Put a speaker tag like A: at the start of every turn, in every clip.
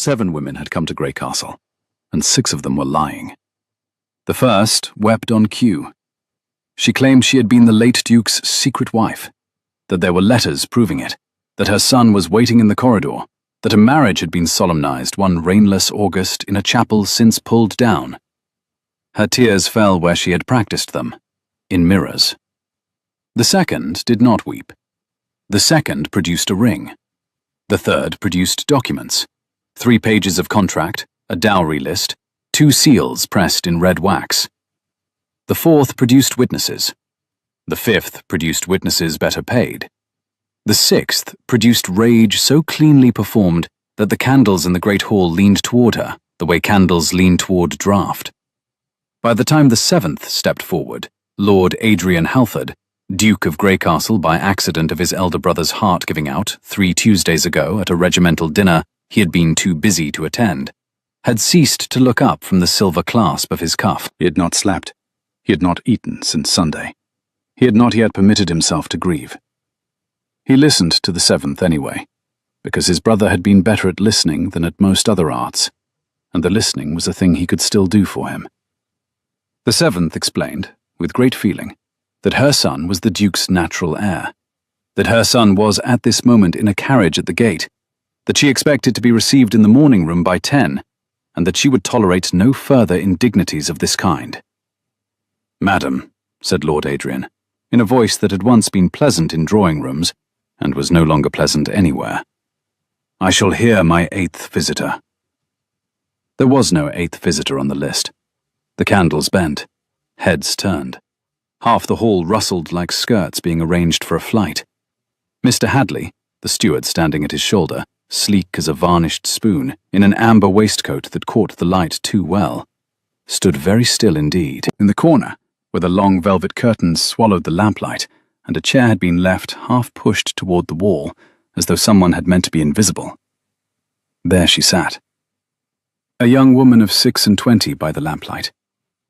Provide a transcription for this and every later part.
A: 7 women had come to Grey Castle, and 6 of them were lying. The first wept on cue. She claimed she had been the late Duke's secret wife, that there were letters proving it, that her son was waiting in the corridor, that a marriage had been solemnized one rainless August in a chapel since pulled down. Her tears fell where she had practiced them, in mirrors. The second did not weep. The second produced a ring. The third produced documents, 3 pages of contract, a dowry list, 2 seals pressed in red wax. The fourth produced witnesses. The fifth produced witnesses better paid. The sixth produced rage so cleanly performed that the candles in the great hall leaned toward her, the way candles lean toward draught. By the time the 7th stepped forward, Lord Adrian Halford, Duke of Grey Castle by accident of his elder brother's heart giving out 3 Tuesdays ago at a regimental dinner he had been too busy to attend, had ceased to look up from the silver clasp of his cuff.
B: He had not slept. He had not eaten since Sunday. He had not yet permitted himself to grieve. He listened to the 7th anyway, because his brother had been better at listening than at most other arts, and the listening was a thing he could still do for him. The 7th explained, with great feeling, that her son was the Duke's natural heir, that her son was at this moment in a carriage at the gate, that she expected to be received in the morning room by 10, and that she would tolerate no further indignities of this kind. "Madam," said Lord Adrian, in a voice that had once been pleasant in drawing-rooms, and was no longer pleasant anywhere, "I shall hear my 8th visitor." There was no 8th visitor on the list. The candles bent. Heads turned. Half the hall rustled like skirts being arranged for a flight. Mr. Hadley, the steward standing at his shoulder, sleek as a varnished spoon, in an amber waistcoat that caught the light too well, stood very still indeed. In the corner, where the long velvet curtains swallowed the lamplight, and a chair had been left half-pushed toward the wall, as though someone had meant to be invisible. There she sat. A young woman of 26 by the lamplight,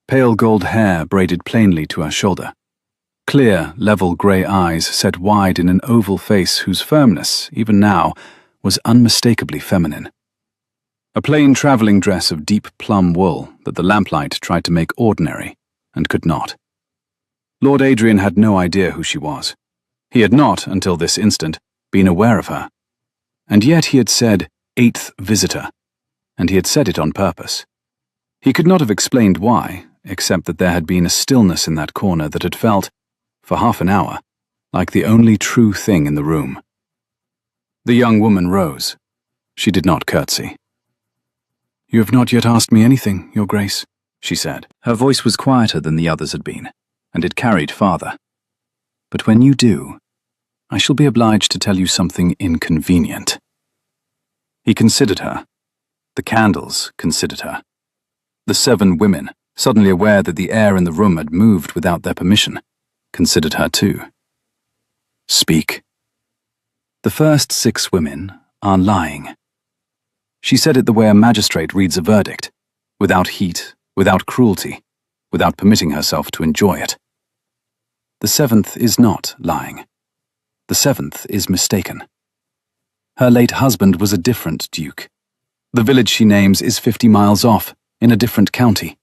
B: pale gold hair braided plainly to her shoulder, clear, level grey eyes set wide in an oval face whose firmness, even now, was unmistakably feminine. A plain travelling dress of deep plum wool that the lamplight tried to make ordinary, and could not. Lord Adrian had no idea who she was. He had not, until this instant, been aware of her. And yet he had said, 8th visitor, and he had said it on purpose. He could not have explained why, except that there had been a stillness in that corner that had felt, for half an hour, like the only true thing in the room. The young woman rose. She did not curtsy. "You have not yet asked me anything, Your Grace," she said. Her voice was quieter than the others had been, and it carried farther. "But when you do, I shall be obliged to tell you something inconvenient." He considered her. The candles considered her. The 7 women, suddenly aware that the air in the room had moved without their permission, considered her too. "Speak." "The first 6 women are lying." She said it the way a magistrate reads a verdict, without heat, without cruelty, without permitting herself to enjoy it. The 7th is not lying. The 7th is mistaken. Her late husband was a different duke. The village she names is 50 miles off, in a different county.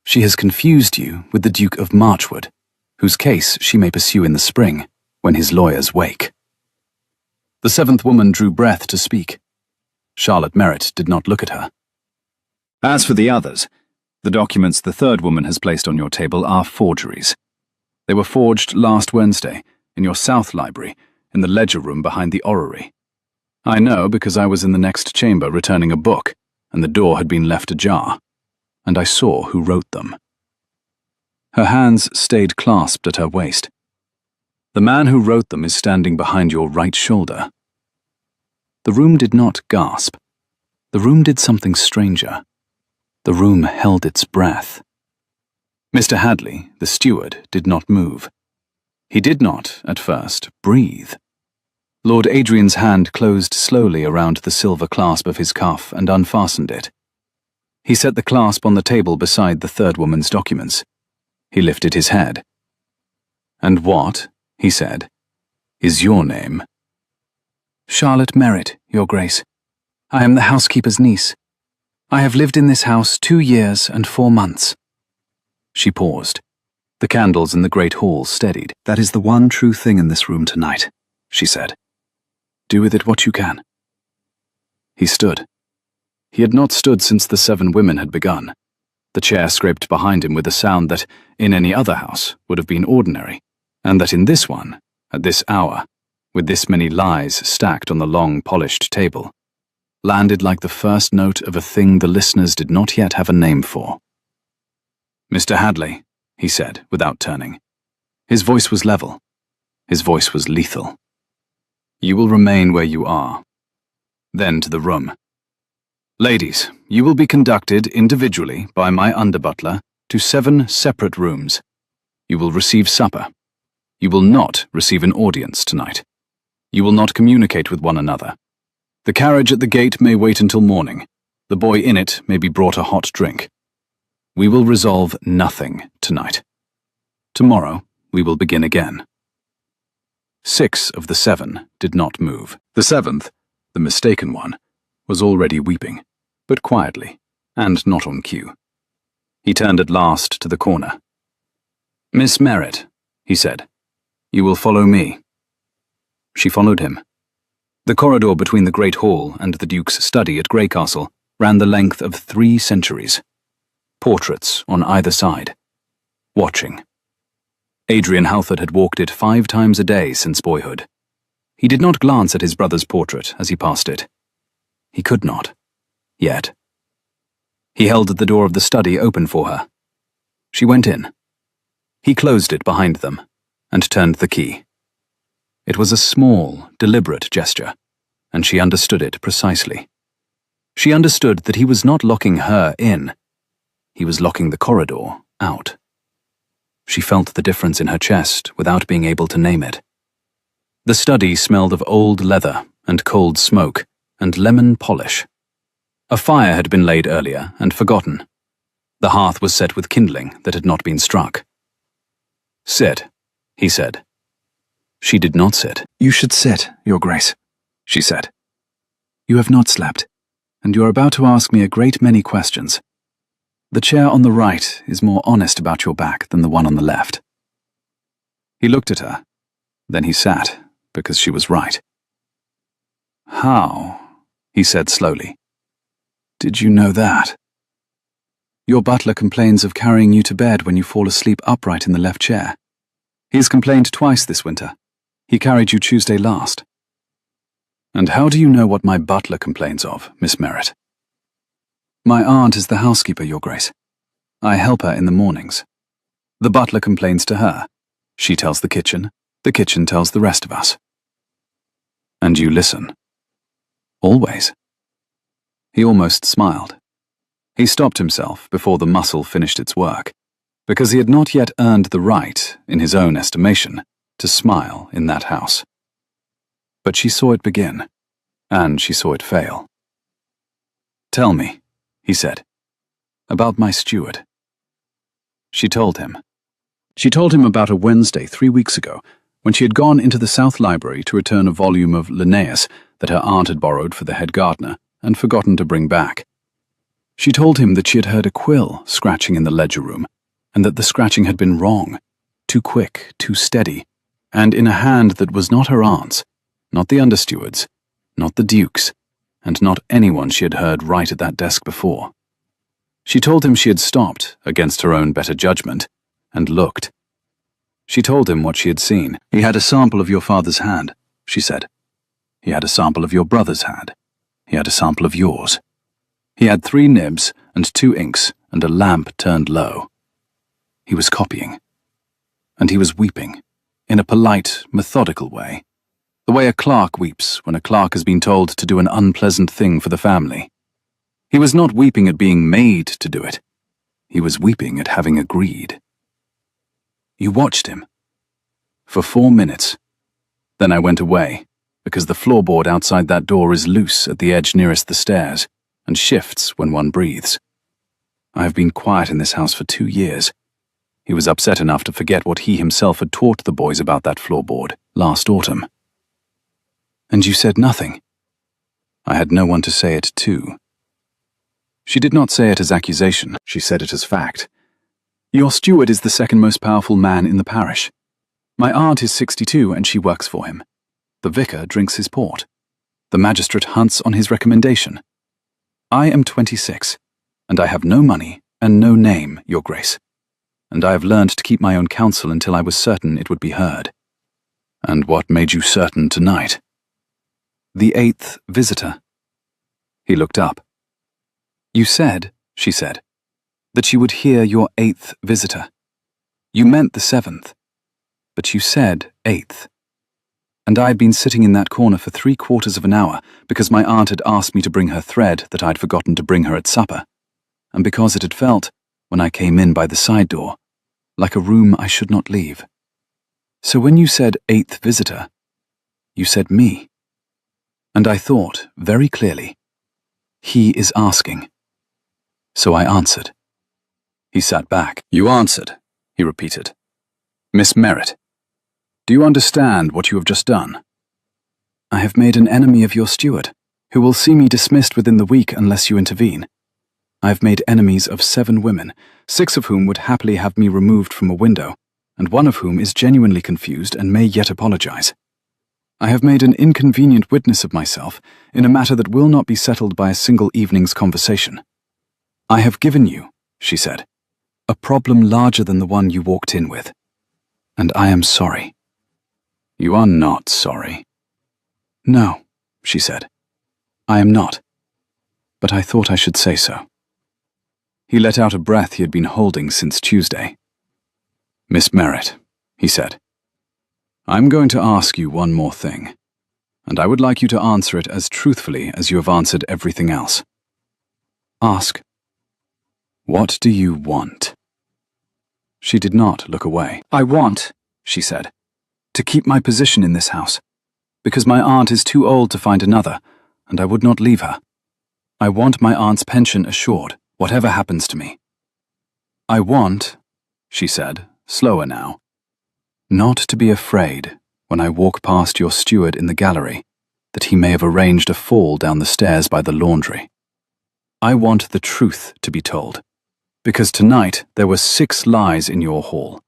B: She has confused you with the Duke of Marchwood, whose case she may pursue in the spring, when his lawyers wake. The 7th woman drew breath to speak. Charlotte Merritt did not look at her. "As for the others, the documents the 3rd woman has placed on your table are forgeries. They were forged last Wednesday, in your South Library, in the ledger room behind the orrery. I know because I was in the next chamber returning a book, and the door had been left ajar, and I saw who wrote them." Her hands stayed clasped at her waist. "The man who wrote them is standing behind your right shoulder." The room did not gasp. The room did something stranger. The room held its breath. Mr. Hadley, the steward, did not move. He did not, at first, breathe. Lord Adrian's hand closed slowly around the silver clasp of his cuff and unfastened it. He set the clasp on the table beside the 3rd woman's documents. He lifted his head. "And what," he said, "is your name?" "Charlotte Merritt, Your Grace.
A: I am the housekeeper's niece. I have lived in this house 2 years and 4 months.
B: She paused. The candles in the great hall steadied. That is the one true thing in this room tonight, she said. Do with it what you can. He stood. He had not stood since the 7 women had begun. The chair scraped behind him with a sound that, in any other house, would have been ordinary, and that in this one, at this hour, with this many lies stacked on the long, polished table, landed like the first note of a thing the listeners did not yet have a name for. Mr. Hadley, he said, without turning. His voice was level. His voice was lethal. You will remain where you are. Then to the room. Ladies, you will be conducted individually by my under-butler to 7 separate rooms. You will receive supper. You will not receive an audience tonight. You will not communicate with one another. The carriage at the gate may wait until morning. The boy in it may be brought a hot drink. We will resolve nothing tonight. Tomorrow, we will begin again. 6 of the 7 did not move. The 7th, the mistaken one, was already weeping, but quietly, and not on cue. He turned at last to the corner. Miss Merritt, he said, you will follow me. She followed him. The corridor between the great hall and the Duke's study at Greycastle ran the length of 3 centuries. Portraits on either side. Watching. Adrian Halford had walked it 5 times a day since boyhood. He did not glance at his brother's portrait as he passed it. He could not. Yet. He held the door of the study open for her. She went in. He closed it behind them and turned the key. It was a small, deliberate gesture, and she understood it precisely. She understood that he was not locking her in. He was locking the corridor out. She felt the difference in her chest without being able to name it. The study smelled of old leather and cold smoke and lemon polish. A fire had been laid earlier and forgotten. The hearth was set with kindling that had not been struck. Sit, he said. She did not sit. You should sit, Your Grace, she said. You have not slept, and you are about to ask me a great many questions. The chair on the right is more honest about your back than the one on the left. He looked at her. Then he sat, because she was right. How, he said slowly, did you know that? Your butler complains of carrying you to bed when you fall asleep upright in the left chair. He has complained twice this winter. He carried you Tuesday last. And how do you know what my butler complains of, Miss Merritt? My aunt is the housekeeper, Your Grace. I help her in the mornings. The butler complains to her. She tells the kitchen tells the rest of us. And you listen. Always. He almost smiled. He stopped himself before the muscle finished its work, because he had not yet earned the right, in his own estimation, to smile in that house. But she saw it begin, and she saw it fail. Tell me, he said, about my steward. She told him. She told him about a Wednesday 3 weeks ago, when she had gone into the South Library to return a volume of Linnaeus that her aunt had borrowed for the head gardener and forgotten to bring back. She told him that she had heard a quill scratching in the ledger room, and that the scratching had been wrong, too quick, too steady, and in a hand that was not her aunt's, not the understeward's, not the Duke's, and not anyone she had heard write at that desk before. She told him she had stopped, against her own better judgment, and looked. She told him what she had seen. He had a sample of your father's hand, she said. He had a sample of your brother's hand. He had a sample of yours. He had 3 nibs and 2 inks and a lamp turned low. He was copying. And he was weeping, in a polite, methodical way, the way a clerk weeps when a clerk has been told to do an unpleasant thing for the family. He was not weeping at being made to do it. He was weeping at having agreed. You watched him. For 4 minutes. Then I went away, because the floorboard outside that door is loose at the edge nearest the stairs, and shifts when one breathes. I have been quiet in this house for 2 years. He was upset enough to forget what he himself had taught the boys about that floorboard last autumn. And you said nothing. I had no one to say it to. She did not say it as accusation, she said it as fact. Your steward is the second most powerful man in the parish. My aunt is 62 and she works for him. The vicar drinks his port. The magistrate hunts on his recommendation. I am 26, and I have no money and no name, Your Grace. And I have learned to keep my own counsel until I was certain it would be heard. And what made you certain tonight? The 8th visitor. He looked up. You said, she said, that you would hear your 8th visitor. You meant the 7th, but you said 8th. And I had been sitting in that corner for 3/4 of an hour because my aunt had asked me to bring her thread that I'd forgotten to bring her at supper, and because it had felt, when I came in by the side door, like a room I should not leave. So when you said 8th visitor, you said me. And I thought, very clearly, he is asking. So I answered. He sat back. You answered, he repeated. Miss Merritt, do you understand what you have just done? I have made an enemy of your steward, who will see me dismissed within the week unless you intervene. I have made enemies of 7 women, 6 of whom would happily have me removed from a window, and 1 of whom is genuinely confused and may yet apologize. I have made an inconvenient witness of myself in a matter that will not be settled by a single evening's conversation. I have given you, she said, a problem larger than the one you walked in with. And I am sorry. You are not sorry. No, she said. I am not. But I thought I should say so. He let out a breath he had been holding since Tuesday. Miss Merritt, he said, I'm going to ask you one more thing, and I would like you to answer it as truthfully as you have answered everything else. Ask. What do you want? She did not look away. I want, she said, to keep my position in this house, because my aunt is too old to find another, and I would not leave her. I want my aunt's pension assured, whatever happens to me. I want, she said, slower now, not to be afraid when I walk past your steward in the gallery that he may have arranged a fall down the stairs by the laundry. I want the truth to be told, because tonight there were 6 lies in your hall,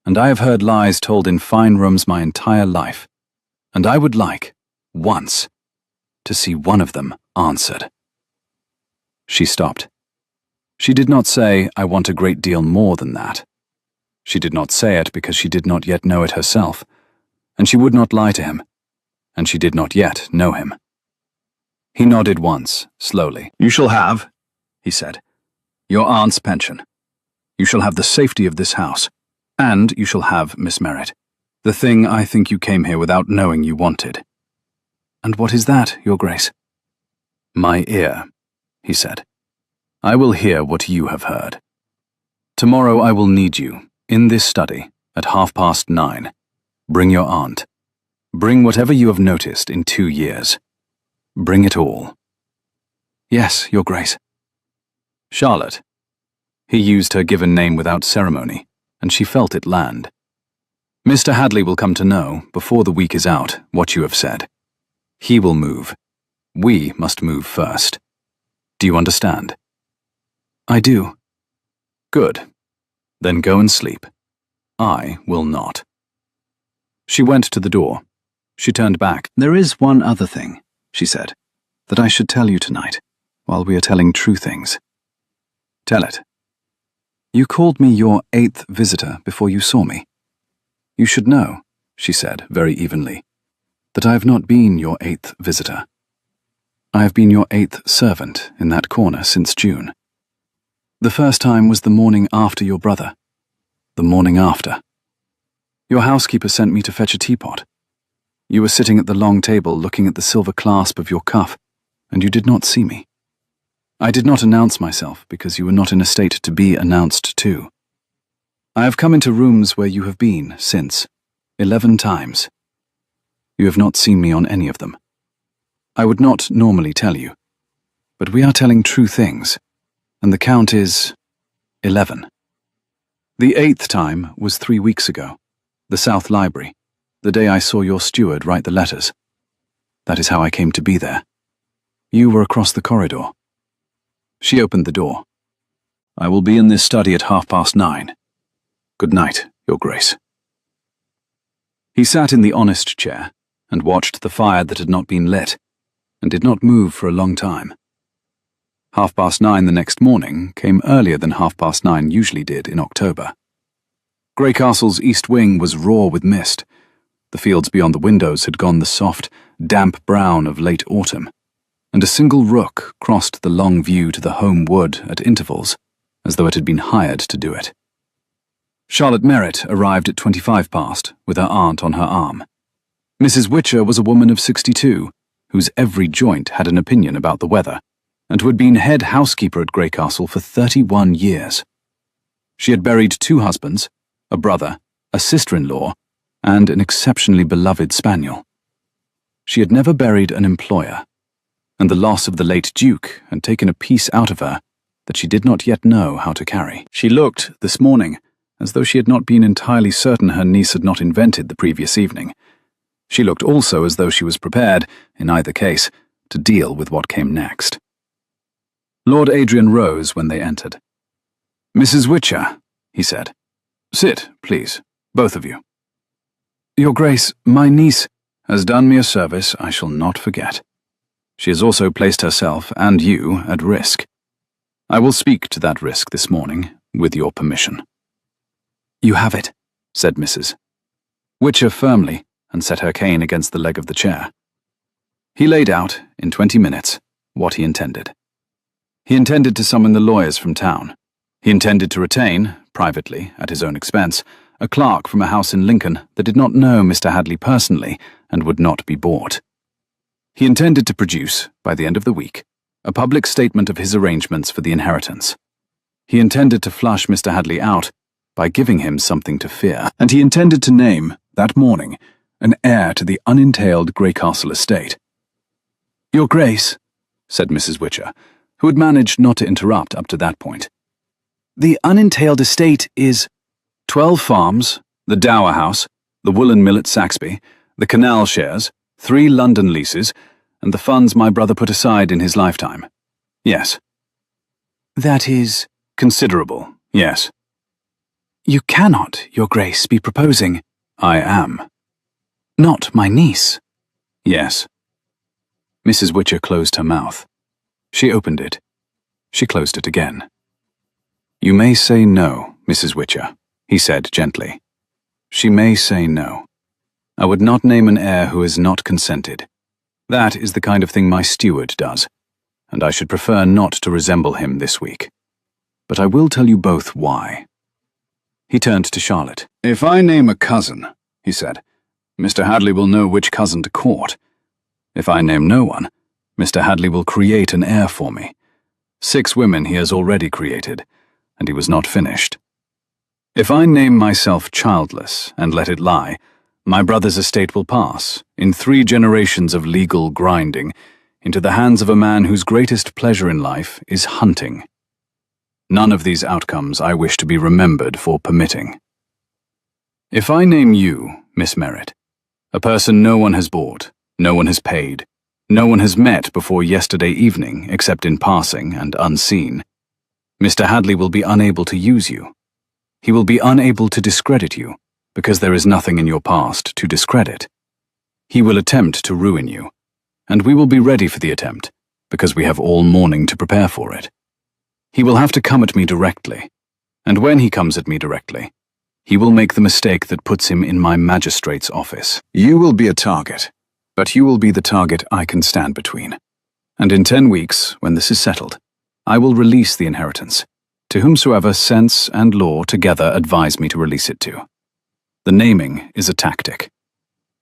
B: and I have heard lies told in fine rooms my entire life, and I would like, once, to see one of them answered. She stopped. She did not say, I want a great deal more than that. She did not say it because she did not yet know it herself, and she would not lie to him, and she did not yet know him. He nodded once, slowly. You shall have, he said, your aunt's pension. You shall have the safety of this house, and you shall have Miss Merritt, the thing I think you came here without knowing you wanted. And what is that, Your Grace? My ear, he said. I will hear what you have heard. Tomorrow I will need you, in this study, at 9:30. Bring your aunt. Bring whatever you have noticed in 2 years. Bring it all. Yes, Your Grace. Charlotte. He used her given name without ceremony, and she felt it land. Mr. Hadley will come to know, before the week is out, what you have said. He will move. We must move first. Do you understand? I do. Good. Then go and sleep. I will not. She went to the door. She turned back. There is one other thing, she said, that I should tell you tonight, while we are telling true things. Tell it. You called me your 8th visitor before you saw me. You should know, she said very evenly, that I have not been your 8th visitor. I have been your 8th servant in that corner since June. The first time was the morning after your brother. The morning after. Your housekeeper sent me to fetch a teapot. You were sitting at the long table looking at the silver clasp of your cuff, and you did not see me. I did not announce myself because you were not in a state to be announced to. I have come into rooms where you have been since, 11 times. You have not seen me on any of them. I would not normally tell you, but we are telling true things, and the count is 11. The 8th time was 3 weeks ago, the South Library, the day I saw your steward write the letters. That is how I came to be there.
A: You were across the corridor." She opened the door. "I will be in this study at 9:30. Good night, Your Grace." He sat in the honest chair and watched the fire that had not been lit, and did not move for a long time. 9:30 the next morning came earlier than 9:30 usually did in October. Grey Castle's east wing was raw with mist. The fields beyond the windows had gone the soft, damp brown of late autumn, and a single rook crossed the long view to the home wood at intervals, as though it had been hired to do it. Charlotte Merritt arrived at 25 past, with her aunt on her arm. Mrs. Witcher was a woman of 62, whose every joint had an opinion about the weather, and who had been head housekeeper at Grey Castle for 31 years. She had buried 2 husbands, a brother, a sister-in-law, and an exceptionally beloved spaniel. She had never buried an employer, and the loss of the late Duke had taken a piece out of her that she did not yet know how to carry. She looked, this morning, as though she had not been entirely certain her niece had not invented the previous evening. She looked also as though she was prepared, in either case, to deal with what came next. Lord Adrian rose when they entered. "Mrs. Witcher," he said. "Sit, please, both of you." "Your Grace, my niece has done me a service I shall not forget. She has also placed herself and you at risk. I will speak to that risk this morning, with your permission." "You have it," said Mrs. Witcher firmly, and set her cane against the leg of the chair. He laid out, in 20 minutes, what he intended. He intended to summon the lawyers from town. He intended to retain, privately, at his own expense, a clerk from a house in Lincoln that did not know Mr. Hadley personally and would not be bought. He intended to produce, by the end of the week, a public statement of his arrangements for the inheritance. He intended to flush Mr. Hadley out by giving him something to fear, and he intended to name, that morning, an heir to the unentailed Grey Castle estate. "Your Grace," said Mrs. Witcher, who had managed not to interrupt up to that point, "the unentailed estate is 12 farms, the Dower House, the woolen mill at Saxby, the canal shares, 3 London leases, and the funds my brother put aside in his lifetime. Yes." "That is considerable, yes." "You cannot, Your Grace, be proposing—" "I am." "Not my niece." "Yes." Mrs. Witcher closed her mouth. She opened it. She closed it again. "You may say no, Mrs. Witcher," he said gently. "She may say no. I would not name an heir who has not consented. That is the kind of thing my steward does, and I should prefer not to resemble him this week. But I will tell you both why." He turned to Charlotte. "If I name a cousin," he said, "Mr. Hadley will know which cousin to court. If I name no one, Mr. Hadley will create an heir for me. 6 women he has already created, and he was not finished. If I name myself childless and let it lie, my brother's estate will pass, in 3 generations of legal grinding, into the hands of a man whose greatest pleasure in life is hunting. None of these outcomes I wish to be remembered for permitting. If I name you, Miss Merritt, a person no one has bought, no one has paid, no one has met before yesterday evening except in passing and unseen, Mr. Hadley will be unable to use you. He will be unable to discredit you, because there is nothing in your past to discredit. He will attempt to ruin you, and we will be ready for the attempt, because we have all morning to prepare for it. He will have to come at me directly, and when he comes at me directly, he will make the mistake that puts him in my magistrate's office. You will be a target, but you will be the target I can stand between. And in 10 weeks, when this is settled, I will release the inheritance, to whomsoever sense and law together advise me to release it to. The naming is a tactic.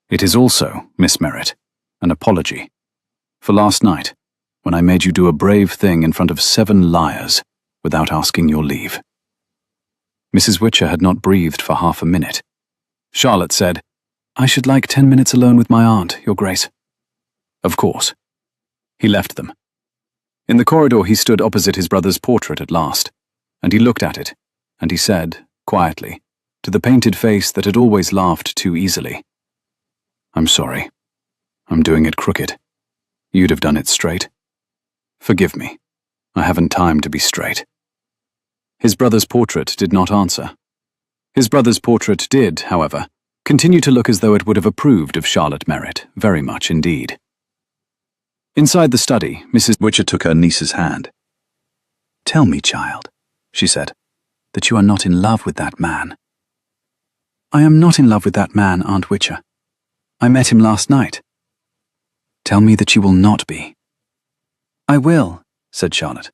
A: It is also, Miss Merritt, an apology. For last night, when I made you do a brave thing in front of 7 liars without asking your leave." Mrs. Witcher had not breathed for half a minute. Charlotte said, "I should like 10 minutes alone with my aunt, Your Grace." "Of course." He left them. In the corridor he stood opposite his brother's portrait at last, and he looked at it, and he said, quietly, to the painted face that had always laughed too easily, "I'm sorry. I'm doing it crooked. You'd have done it straight." Forgive me. I haven't time to be straight. His brother's portrait did not answer. His brother's portrait did, however, continue to look as though it would have approved of Charlotte Merritt, very much indeed. Inside the study, Mrs. Witcher took her niece's hand. "Tell me, child," she said, "that you are not in love with that man." "I am not in love with that man, Aunt Witcher. I met him last night." "Tell me that you will not be." "I will," said Charlotte.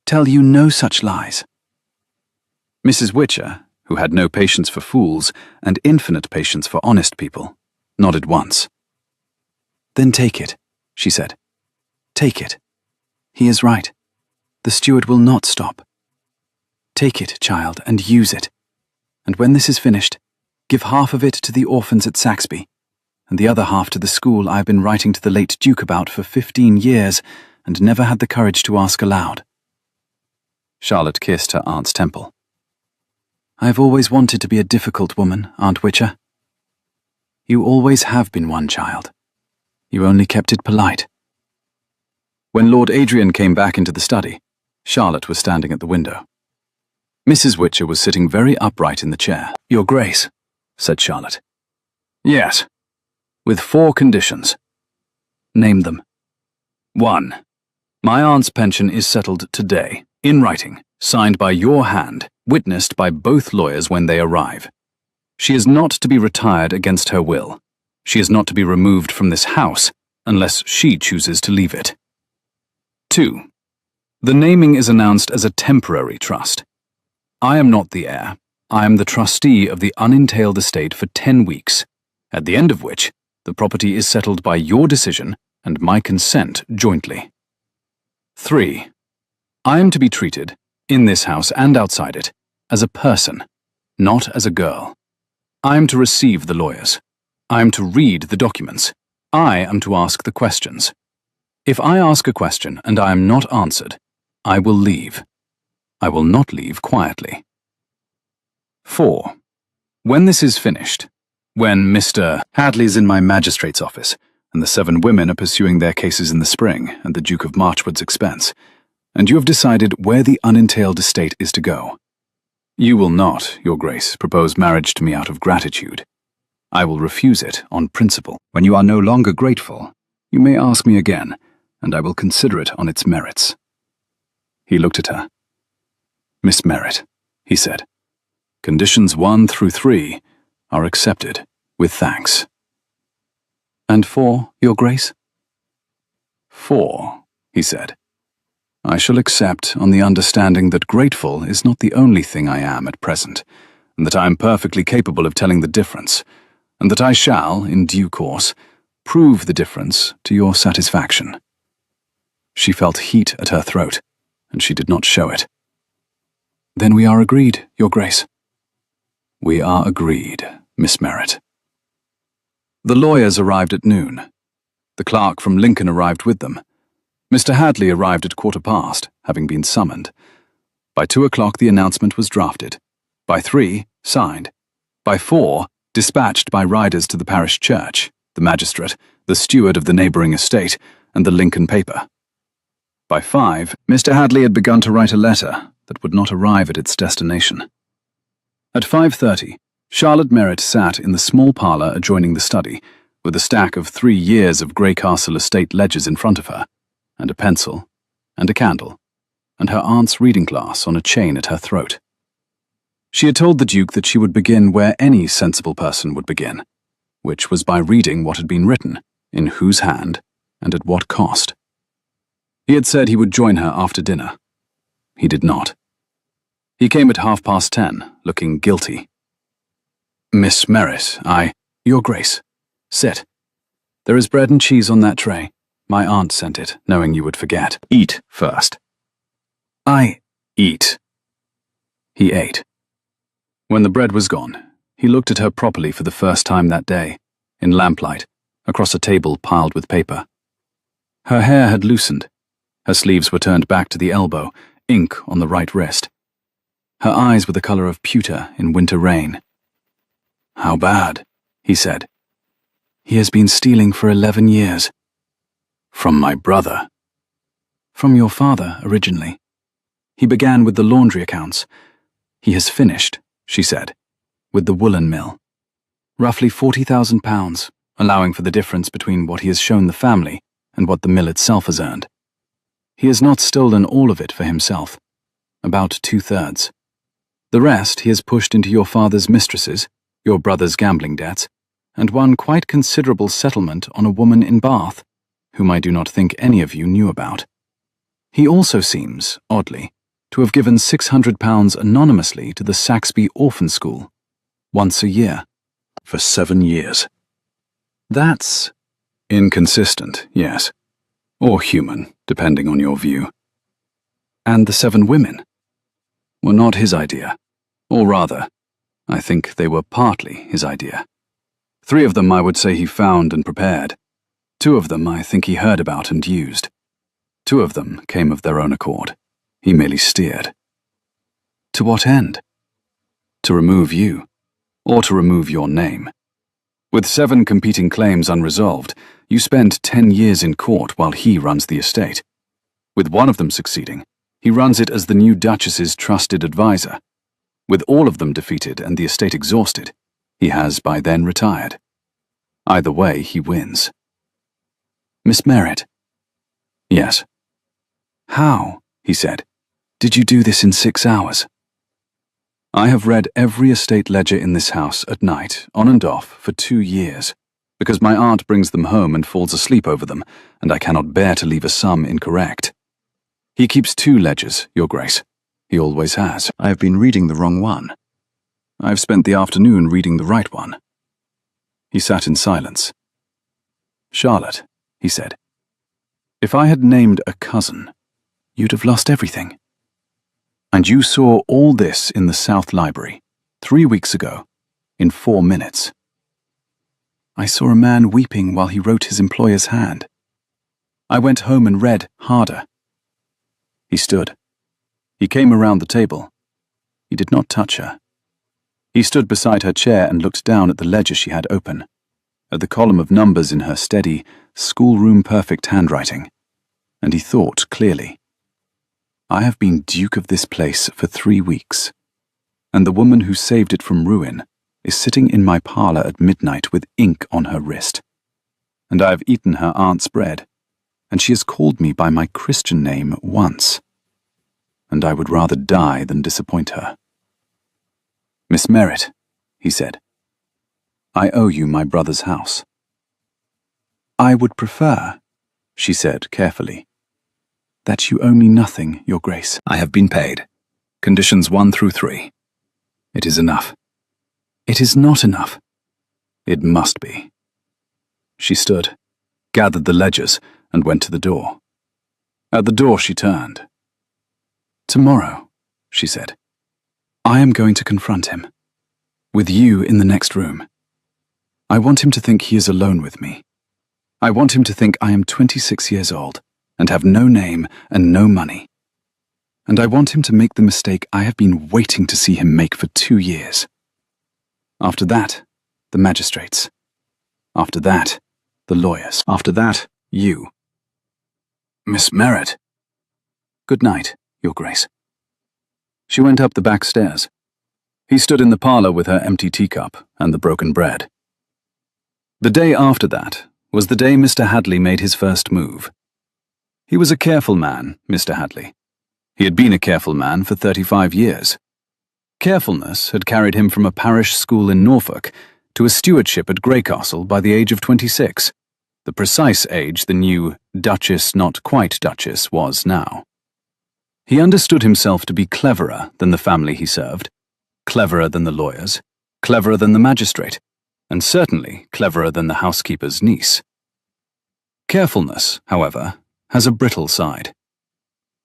A: "Tell you no such lies." Mrs. Witcher, who had no patience for fools and infinite patience for honest people, nodded once. "Then take it," she said. "Take it. He is right. The steward will not stop. Take it, child, and use it. And when this is finished, give half of it to the orphans at Saxby, and the other half to the school I have been writing to the late Duke about for 15 years and never had the courage to ask aloud." Charlotte kissed her aunt's temple. "I have always wanted to be a difficult woman, Aunt Witcher." "You always have been one, child. You only kept it polite." When Lord Adrian came back into the study, Charlotte was standing at the window. Mrs. Witcher was sitting very upright in the chair. "Your Grace," said Charlotte. "Yes, with 4 conditions." "Name them." 1. My aunt's pension is settled today, in writing, signed by your hand, witnessed by both lawyers when they arrive. She is not to be retired against her will. She is not to be removed from this house unless she chooses to leave it. 2. The naming is announced as a temporary trust. I am not the heir. I am the trustee of the unentailed estate for 10 weeks, at the end of which the property is settled by your decision and my consent jointly. 3. I am to be treated, in this house and outside it, as a person, not as a girl. I am to receive the lawyers. I am to read the documents. I am to ask the questions. If I ask a question and I am not answered, I will leave. I will not leave quietly. 4. When this is finished, when Mr. Hadley's in my magistrate's office, and the 7 women are pursuing their cases in the spring at the Duke of Marchwood's expense, and you have decided where the unentailed estate is to go, you will not, Your Grace, propose marriage to me out of gratitude. I will refuse it on principle. When you are no longer grateful, you may ask me again, and I will consider it on its merits. He looked at her. Miss Merritt, he said, conditions 1 through 3 are accepted with thanks. And 4, Your Grace? 4, he said. I shall accept on the understanding that grateful is not the only thing I am at present, and that I am perfectly capable of telling the difference, and that I shall, in due course, prove the difference to your satisfaction. She felt heat at her throat, and she did not show it. Then we are agreed, Your Grace. We are agreed, Miss Merritt. The lawyers arrived at noon. The clerk from Lincoln arrived with them. Mr. Hadley arrived at 1:15, having been summoned. By 2 o'clock the announcement was drafted. By 3, signed. By 4, dispatched by riders to the parish church, the magistrate, the steward of the neighbouring estate, and the Lincoln paper. By 5, Mr. Hadley had begun to write a letter that would not arrive at its destination. At 5:30, Charlotte Merritt sat in the small parlour adjoining the study, with a stack of 3 years of Greycastle estate ledgers in front of her, and a pencil, and a candle, and her aunt's reading glass on a chain at her throat. She had told the Duke that she would begin where any sensible person would begin, which was by reading what had been written, in whose hand, and at what cost. He had said he would join her after dinner. He did not. He came at 10:30, looking guilty. Miss Merritt, Your Grace, sit. There is bread and cheese on that tray. My aunt sent it, knowing you would forget. Eat first. Eat. He ate. When the bread was gone, he looked at her properly for the first time that day, in lamplight, across a table piled with paper. Her hair had loosened. Her sleeves were turned back to the elbow, ink on the right wrist. Her eyes were the colour of pewter in winter rain. How bad, he said. He has been stealing for 11 years. From my brother. From your father, originally. He began with the laundry accounts. He has finished, she said, with the woolen mill. Roughly £40,000, allowing for the difference between what he has shown the family and what the mill itself has earned. He has not stolen all of it for himself, about 2/3. The rest he has pushed into your father's mistresses, your brother's gambling debts, and one quite considerable settlement on a woman in Bath, whom I do not think any of you knew about. He also seems, oddly, to have given £600 anonymously to the Saxby Orphan School, once a year,
B: For 7 years. That's inconsistent, yes. Or human, depending on your view.
A: and the 7 women.
B: Were not his idea. Or rather, I think they were partly his idea. 3 of them I would say he found and prepared. 2 of them I think he heard about and used. 2 of them came of their own accord. He merely steered.
A: To what end?
B: To remove you, or to remove your name. With 7 competing claims unresolved, you spend 10 years in court while he runs the estate. With one of them succeeding, he runs it as the new Duchess's trusted advisor. With all of them defeated and the estate exhausted, he has by then retired. Either way, he wins.
A: Miss Merritt.
B: Yes.
A: How, he said, did you do this in 6 hours?
B: I have read every estate ledger in this house at night, on and off, for 2 years, because my aunt brings them home and falls asleep over them, and I cannot bear to leave a sum incorrect. He keeps 2 ledgers, Your Grace. He always has.
A: I have been reading the wrong one.
B: I have spent the afternoon reading the right one. He sat in silence. Charlotte, he said, if I had named a cousin,
A: You'd have lost everything.
B: and you saw all this in the South Library, 3 weeks ago, in 4 minutes.
A: I saw a man weeping while he wrote his employer's hand.
B: I went home and read harder. He stood. He came around the table. He did not touch her. He stood beside her chair and looked down at the ledger she had open, at the column of numbers in her steady, schoolroom-perfect handwriting, and he thought clearly. I have been Duke of this place for 3 weeks, and the woman who saved it from ruin is sitting in my parlour at midnight with ink on her wrist, and I have eaten her aunt's bread, and she has called me by my Christian name once, and I would rather die than disappoint her. Miss Merritt, he said, I owe you my brother's house.
A: I would prefer, she said carefully, that you owe me nothing, Your Grace.
B: I have been paid. Conditions 1 through 3. It is enough.
A: It is not enough.
B: It must be. She stood, gathered the ledgers, and went to the door. At the door she turned.
A: Tomorrow, she said, I am going to confront him. With you in the next room. I want him to think he is alone with me. I want him to think I am 26 years old and have no name and no money. And I want him to make the mistake I have been waiting to see him make for 2 years. After that, the magistrates. After that, the lawyers. After that, you.
B: Miss Merritt.
A: Good night, Your Grace.
B: She went up the back stairs. He stood in the parlour with her empty teacup and the broken bread. The day after that was the day Mr. Hadley made his first move. He was a careful man, Mr. Hadley. He had been a careful man for 35 years. Carefulness had carried him from a parish school in Norfolk to a stewardship at Greycastle by the age of 26, the precise age the new Duchess not quite Duchess was now. He understood himself to be cleverer than the family he served, cleverer than the lawyers, cleverer than the magistrate, and certainly cleverer than the housekeeper's niece. Carefulness, however, has a brittle side.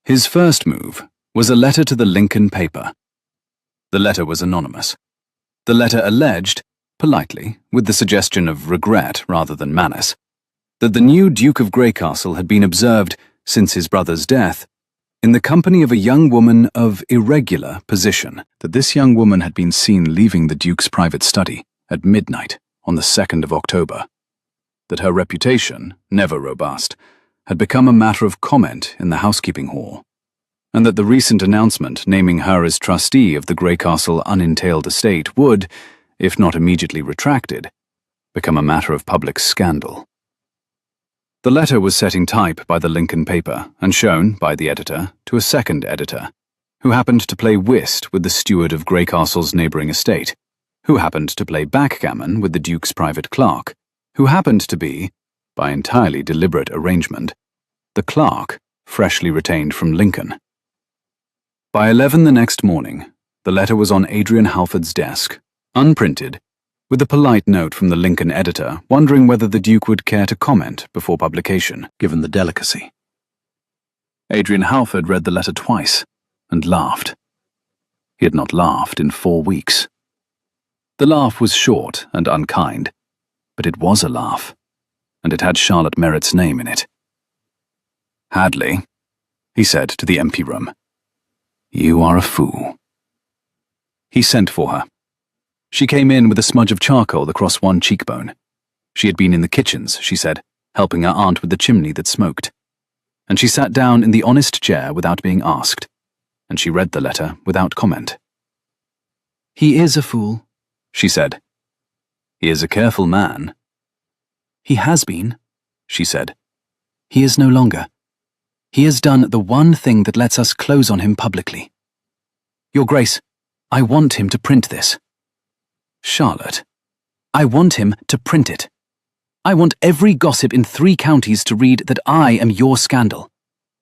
B: His first move was a letter to the Lincoln paper. The letter was anonymous. The letter alleged, politely, with the suggestion of regret rather than malice, that the new Duke of Greycastle had been observed, since his brother's death, in the company of a young woman of irregular position, that this young woman had been seen leaving the Duke's private study at midnight on the 2nd of October, that her reputation, never robust,
A: had become a matter of comment in the housekeeping hall, and that the recent announcement naming her as trustee of the Greycastle unentailed estate would, if not immediately retracted, become a matter of public scandal. The letter was set in type by the Lincoln paper and shown by the editor to a second editor, who happened to play whist with the steward of Greycastle's neighbouring estate, who happened to play backgammon with the Duke's private clerk, who happened to be, by entirely deliberate arrangement, the clerk freshly retained from Lincoln. By 11 the next morning, the letter was on Adrian Halford's desk, unprinted, with a polite note from the Lincoln editor wondering whether the Duke would care to comment before publication, given the delicacy. Adrian Halford read the letter twice and laughed. He had not laughed in 4 weeks. The laugh was short and unkind, but it was a laugh, and it had Charlotte Merritt's name in it. "Hadley," he said to the empty room, "you are a fool." He sent for her. She came in with a smudge of charcoal across one cheekbone. She had been in the kitchens, she said, helping her aunt with the chimney that smoked. And she sat down in the honest chair without being asked, and she read the letter without comment. "He is a fool," she said. "He is a careful man." "He has been," she said. "He is no longer. He has done the one thing that lets us close on him publicly. Your Grace, I want him to print this." "Charlotte, I want him to print it. I want every gossip in 3 counties to read that I am your scandal.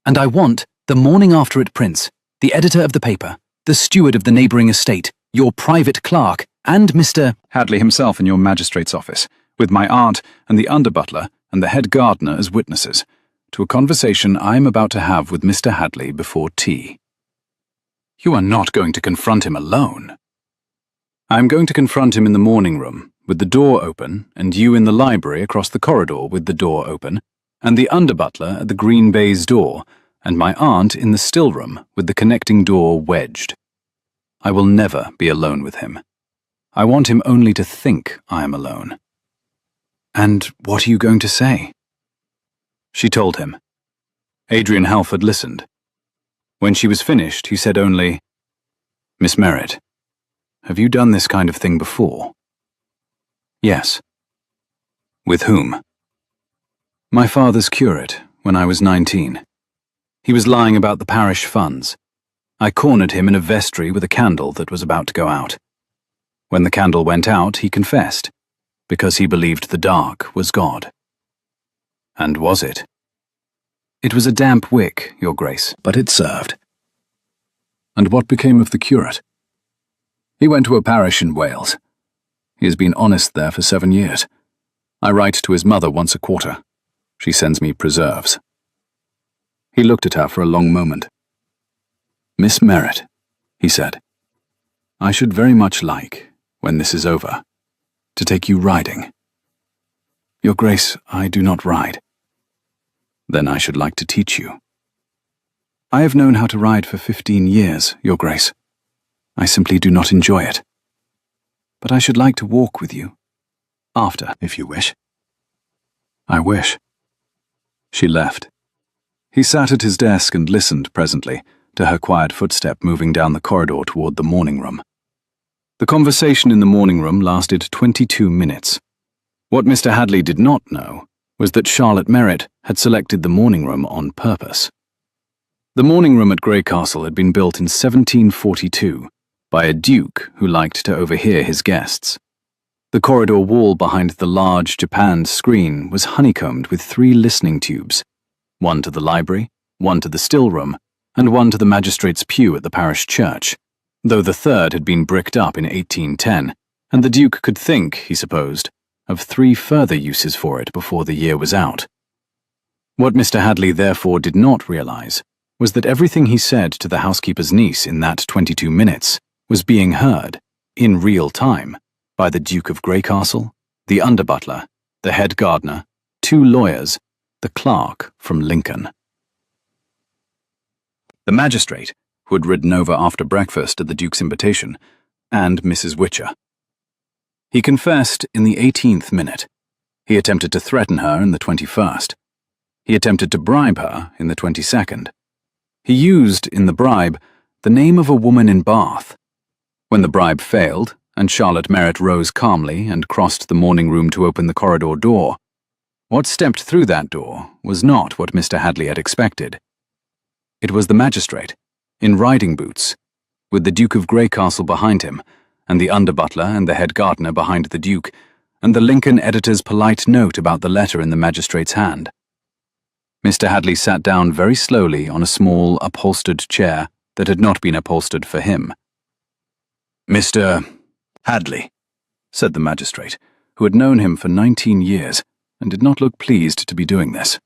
A: And I want, the morning after it prints, the editor of the paper, the steward of the neighbouring estate, your private clerk, and Mr.
B: Hadley himself in your magistrate's office, with my aunt and the under-butler and the head gardener as witnesses, to a conversation I am about to have with Mr. Hadley before tea." "You are not going to confront him alone." "I am going to confront him in the morning room, with the door open, and you in the library across the corridor with the door open, and the under-butler at the green baize door, and my aunt in the still room with the connecting door wedged. I will never be alone with him. I want him only to think I am alone." "And what are you going to say?" She told him. Adrian Halford listened. When she was finished, he said only, "Miss Merritt, have you done this kind of thing before?" "Yes." "With whom?" "My father's curate, when I was 19. He was lying about the parish funds. I cornered him in a vestry with a candle that was about to go out. When the candle went out, he confessed, because he believed the dark was God." "And was it?" "It was a damp wick, Your Grace, but it served." "And what became of the curate?" "He went to a parish in Wales. He has been honest there for 7 years. I write to his mother once a quarter. She sends me preserves." He looked at her for a long moment. "Miss Merritt," he said, "I should very much like, when this is over, to take you riding." "Your Grace, I do not ride." "Then I should like to teach you." "I have known how to ride for 15 years, Your Grace. I simply do not enjoy it. But I should like to walk with you. After, if you wish." "I wish." She left. He sat at his desk and listened presently to her quiet footstep moving down the corridor toward the morning room. The conversation in the morning room lasted 22 minutes. What Mr. Hadley did not know was that Charlotte Merritt had selected the morning room on purpose. The morning room at Greycastle had been built in 1742 by a duke who liked to overhear his guests. The corridor wall behind the large japanned screen was honeycombed with 3 listening tubes, one to the library, one to the still room, and one to the magistrate's pew at the parish church, though the third had been bricked up in 1810, and the Duke could think, he supposed, of 3 further uses for it before the year was out. What Mr. Hadley therefore did not realize was that everything he said to the housekeeper's niece in that 22 minutes was being heard, in real time, by the Duke of Greycastle, the under-butler, the head gardener, 2 lawyers, the clerk from Lincoln. The magistrate, who had ridden over after breakfast at the Duke's invitation, and Mrs. Witcher. He confessed in the 18th minute. He attempted to threaten her in the 21st. He attempted to bribe her in the 22nd. He used, in the bribe, the name of a woman in Bath. When the bribe failed, and Charlotte Merritt rose calmly and crossed the morning room to open the corridor door, what stepped through that door was not what Mr. Hadley had expected. It was the magistrate, in riding boots, with the Duke of Greycastle behind him, and the under-butler and the head gardener behind the Duke, and the Lincoln editor's polite note about the letter in the magistrate's hand. Mr. Hadley sat down very slowly on a small, upholstered chair that had not been upholstered for him. "Mr. Hadley," said the magistrate, who had known him for 19 years and did not look pleased to be doing this.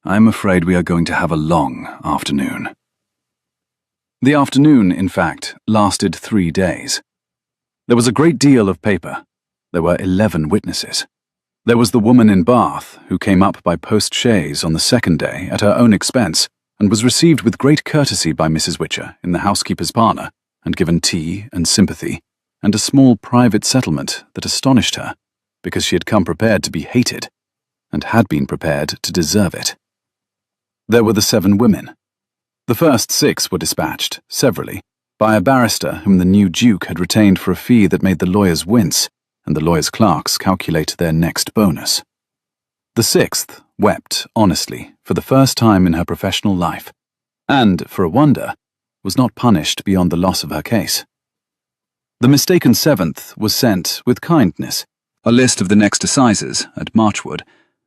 B: "I'm afraid we are going to have a long afternoon." The afternoon, in fact, lasted 3 days. There was a great deal of paper. There were 11 witnesses. There was the woman in Bath, who came up by post-chaise on the second day at her own expense and was received with great courtesy by Mrs. Witcher in the housekeeper's parlour and given tea and sympathy and a small private settlement that astonished her because she had come prepared to be hated and had been prepared to deserve it. There were the 7 women. The first 6 were dispatched, severally, by a barrister whom the new Duke had retained for a fee that made the lawyers wince and the lawyers' clerks calculate their next bonus. The 6th wept honestly for the first time in her professional life, and, for a wonder, was not punished beyond the loss of her case. The mistaken 7th was sent, with kindness, a list of the next assizes at Marchwood,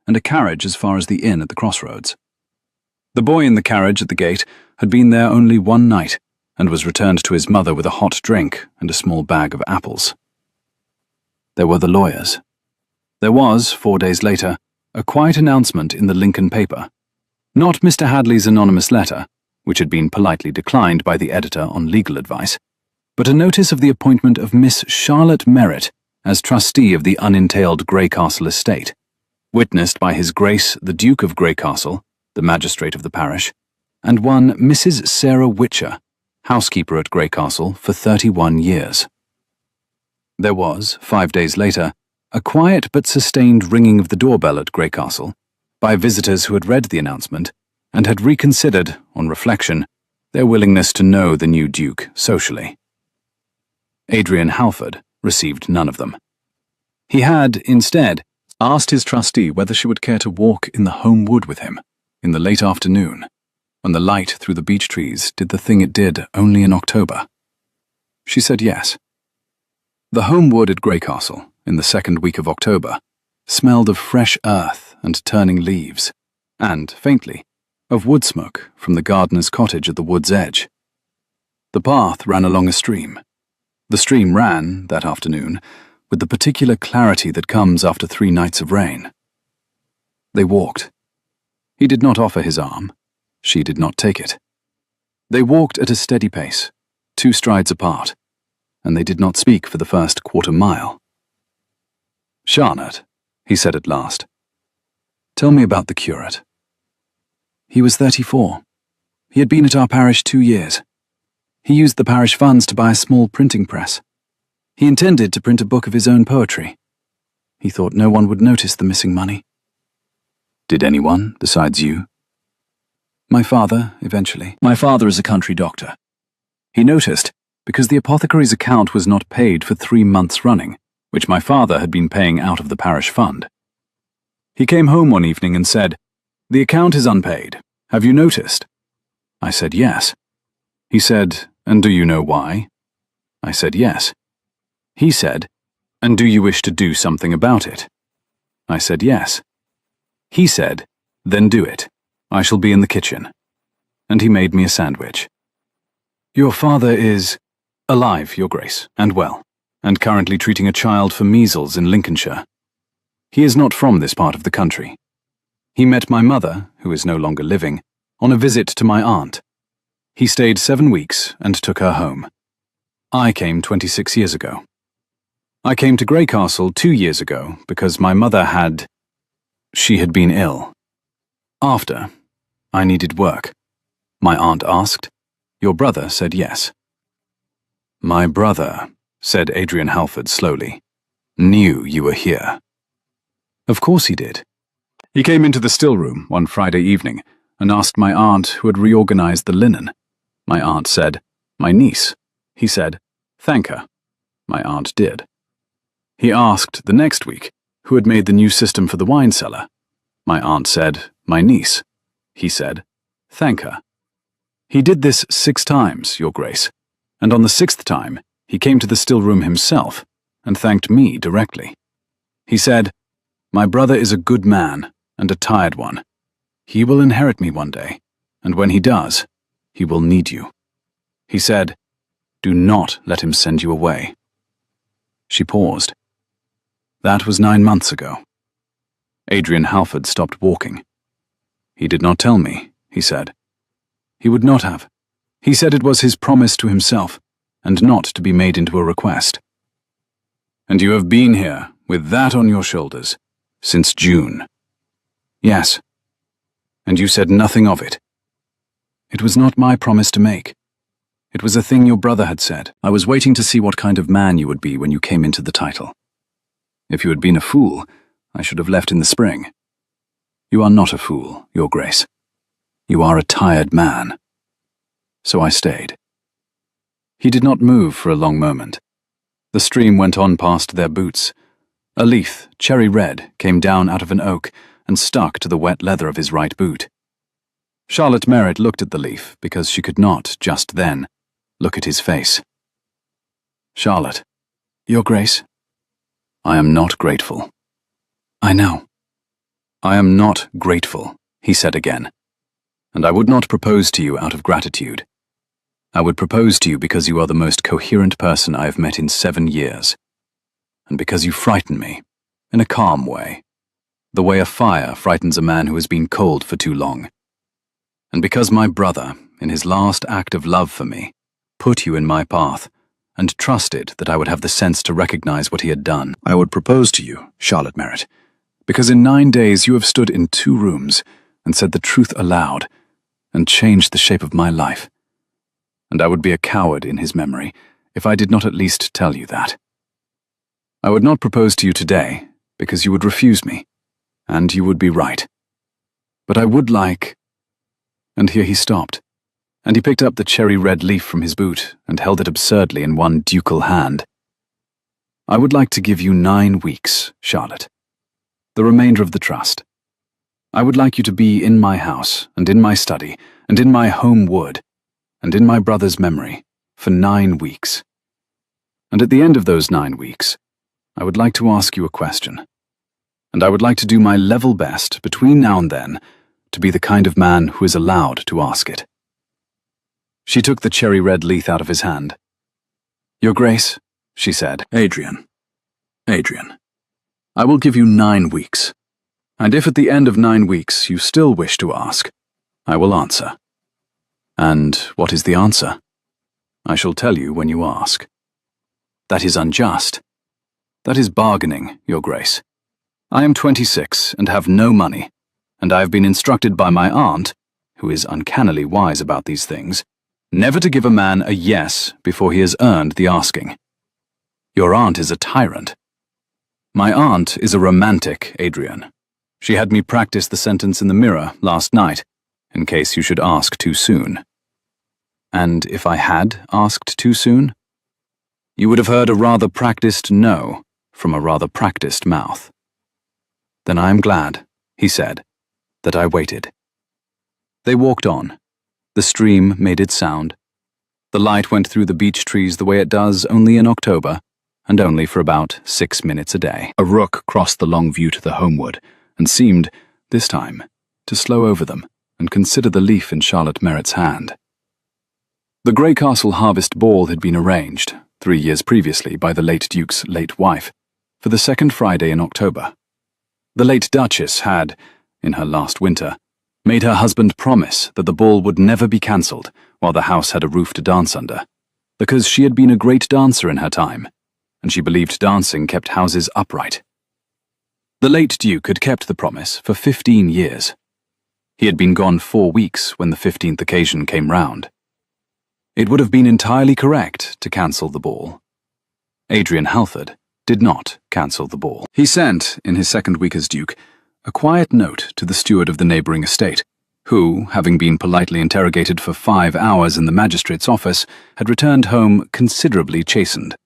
B: and a carriage as far as the inn at the crossroads. The boy in the carriage at the gate had been there only one night, and was returned to his mother with a hot drink and a small bag of apples. There were the lawyers. There was, 4 days later, a quiet announcement in the Lincoln paper. Not Mr. Hadley's anonymous letter, which had been politely declined by the editor on legal advice, but a notice of the appointment of Miss Charlotte Merritt as trustee of the unentailed Greycastle estate, witnessed by His Grace the Duke of Greycastle, the magistrate of the parish, and one Mrs. Sarah Witcher, housekeeper at Greycastle for 31 years. There was, 5 days later, a quiet but sustained ringing of the doorbell at Greycastle by visitors who had read the announcement and had reconsidered, on reflection, their willingness to know the new Duke socially. Adrian Halford received none of them. He had, instead, asked his trustee whether she would care to walk in the home wood with him in the late afternoon, when the light through the beech trees did the thing it did only in October. She said yes. The home wood at Greycastle, in the second week of October, smelled of fresh earth and turning leaves, and, faintly, of wood smoke from the gardener's cottage at the wood's edge. The path ran along a stream. The stream ran, that afternoon, with the particular clarity that comes after 3 nights of rain. They walked. He did not offer his arm. She did not take it. They walked at a steady pace, 2 strides apart, and they did not speak for the first quarter mile. "Charlotte," he said at last, "tell me about the curate." He was 34. He had been at our parish 2 years. He used the parish funds to buy a small printing press. He intended to print a book of his own poetry. He thought no one would notice the missing money. "Did anyone, besides you?" "My father, eventually. My father is a country doctor. He noticed, because the apothecary's account was not paid for 3 months running, which my father had been paying out of the parish fund. He came home one evening and said, 'The account is unpaid. Have you noticed?' I said yes. He said, 'And do you know why?' I said yes. He said, 'And do you wish to do something about it?' I said yes. He said, 'Then do it. I shall be in the kitchen.' And he made me a sandwich. Your father is alive, Your Grace, and well, and currently treating a child for measles in Lincolnshire. He is not from this part of the country. He met my mother, who is no longer living, on a visit to my aunt. He stayed 7 weeks and took her home. I came 26 years ago. I came to Greycastle 2 years ago because my mother she had been ill. After, I needed work. My aunt asked. Your brother said yes. My brother, said Adrian Halford slowly, knew you were here. Of course he did. He came into the still room one Friday evening and asked my aunt who had reorganized the linen. My aunt said, "My niece." He said, "Thank her." My aunt did. He asked the next week who had made the new system for the wine cellar. My aunt said, "My niece." He said, "Thank her." He did this 6 times, Your Grace, and on the 6th time he came to the still room himself and thanked me directly. He said, "My brother is a good man and a tired one. He will inherit me one day, and when he does, he will need you." He said, "Do not let him send you away." She paused. That was 9 months ago. Adrian Halford stopped walking. "He did not tell me," he said. "He would not have. He said it was his promise to himself, and not to be made into a request." "And you have been here, with that on your shoulders, since June?" "Yes." "And you said nothing of it?" "It was not my promise to make. It was a thing your brother had said. I was waiting to see what kind of man you would be when you came into the title. If you had been a fool, I should have left in the spring. You are not a fool, Your Grace. You are a tired man." So I stayed. He did not move for a long moment. The stream went on past their boots. A leaf, cherry red, came down out of an oak and stuck to the wet leather of his right boot. Charlotte Merritt looked at the leaf because she could not, just then, look at his face. "Charlotte." "Your Grace." "I am not grateful." "I know." "I am not grateful," he said again. "And I would not propose to you out of gratitude. I would propose to you because you are the most coherent person I have met in 7 years. And because you frighten me, in a calm way, the way a fire frightens a man who has been cold for too long. And because my brother, in his last act of love for me, put you in my path, and trusted that I would have the sense to recognize what he had done. I would propose to you, Charlotte Merritt, because in 9 days you have stood in 2 rooms and said the truth aloud, and changed the shape of my life. And I would be a coward in his memory if I did not at least tell you that. I would not propose to you today, because you would refuse me, and you would be right. But I would like—" And here he stopped, and he picked up the cherry-red leaf from his boot and held it absurdly in one ducal hand. "I would like to give you 9 weeks, Charlotte. The remainder of the trust. I would like you to be in my house, and in my study, and in my home wood, and in my brother's memory, for 9 weeks. And at the end of those 9 weeks, I would like to ask you a question. And I would like to do my level best, between now and then, to be the kind of man who is allowed to ask it." She took the cherry-red leaf out of his hand. "Your Grace," she said. Adrian, I will give you 9 weeks. And if at the end of 9 weeks you still wish to ask, I will answer. And what is the answer? I shall tell you when you ask. That is unjust. That is bargaining, Your Grace. I am 26 and have no money, and I have been instructed by my aunt, who is uncannily wise about these things, never to give a man a yes before he has earned the asking. Your aunt is a tyrant. My aunt is a romantic, Adrian. She had me practice the sentence in the mirror last night, in case you should ask too soon. And if I had asked too soon, you would have heard a rather practiced no from a rather practiced mouth. Then I am glad, he said, that I waited. They walked on. The stream made its sound. The light went through the beech trees the way it does only in October, and only for about 6 minutes a day. A rook crossed the long view to the homewood, and seemed, this time, to slow over them and consider the leaf in Charlotte Merritt's hand. The Grey Castle Harvest Ball had been arranged, 3 years previously by the late Duke's late wife, for the 2nd Friday in October. The late Duchess had, in her last winter, made her husband promise that the ball would never be cancelled while the house had a roof to dance under, because she had been a great dancer in her time, and she believed dancing kept houses upright. The late Duke had kept the promise for 15 years. He had been gone 4 weeks when the 15th occasion came round. It would have been entirely correct to cancel the ball. Adrian Halford did not cancel the ball. He sent, in his 2nd week as Duke,
A: a quiet note to the steward of the neighbouring estate, who, having been politely interrogated for 5 hours in the magistrate's office, had returned home considerably chastened,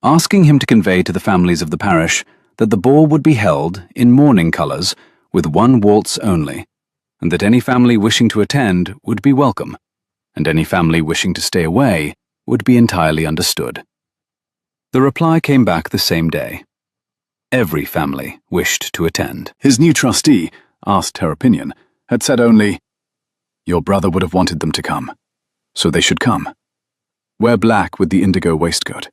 A: asking him to convey to the families of the parish that the ball would be held in mourning colours with 1 waltz only, and that any family wishing to attend would be welcome, and any family wishing to stay away would be entirely understood. The reply came back the same day. Every family wished to attend. His new trustee, asked her opinion, had said only, "Your brother would have wanted them to come, so they should come. Wear black with the indigo waistcoat.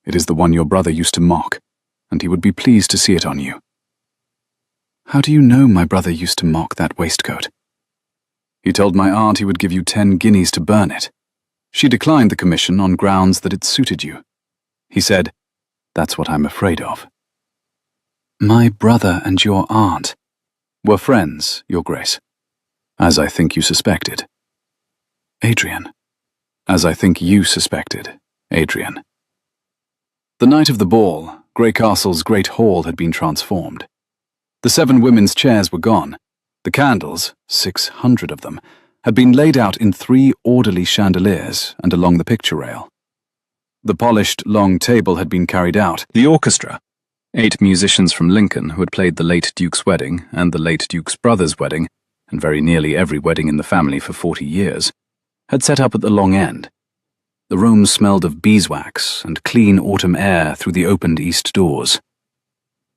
A: It is the one your brother used to mock, and he would be pleased to see it on you." "How do you know my brother used to mock that waistcoat?" "He told my aunt he would give you 10 guineas to burn it. She declined the commission on grounds that it suited you. He said, 'That's what I'm afraid of.'" "My brother and your aunt were friends, Your Grace." "As I think you suspected." "Adrian." "As I think you suspected, Adrian." The night of the ball, Grey Castle's great hall had been transformed. The 7 women's chairs were gone. The candles, 600 of them, had been laid out in 3 orderly chandeliers and along the picture rail. The polished, long table had been carried out. The orchestra, 8 musicians from Lincoln who had played the late Duke's wedding and the late Duke's brother's wedding, and very nearly every wedding in the family for 40 years, had set up at the long end. The room smelled of beeswax and clean autumn air through the opened east doors.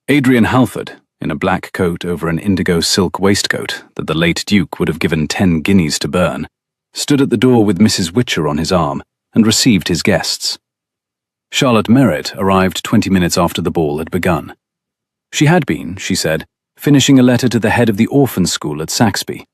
A: Adrian Halford, in a black coat over an indigo silk waistcoat that the late Duke would have given 10 guineas to burn, stood at the door with Mrs. Witcher on his arm and received his guests. Charlotte Merritt arrived 20 minutes after the ball had begun. She had been, she said, finishing a letter to the head of the orphan school at Saxby.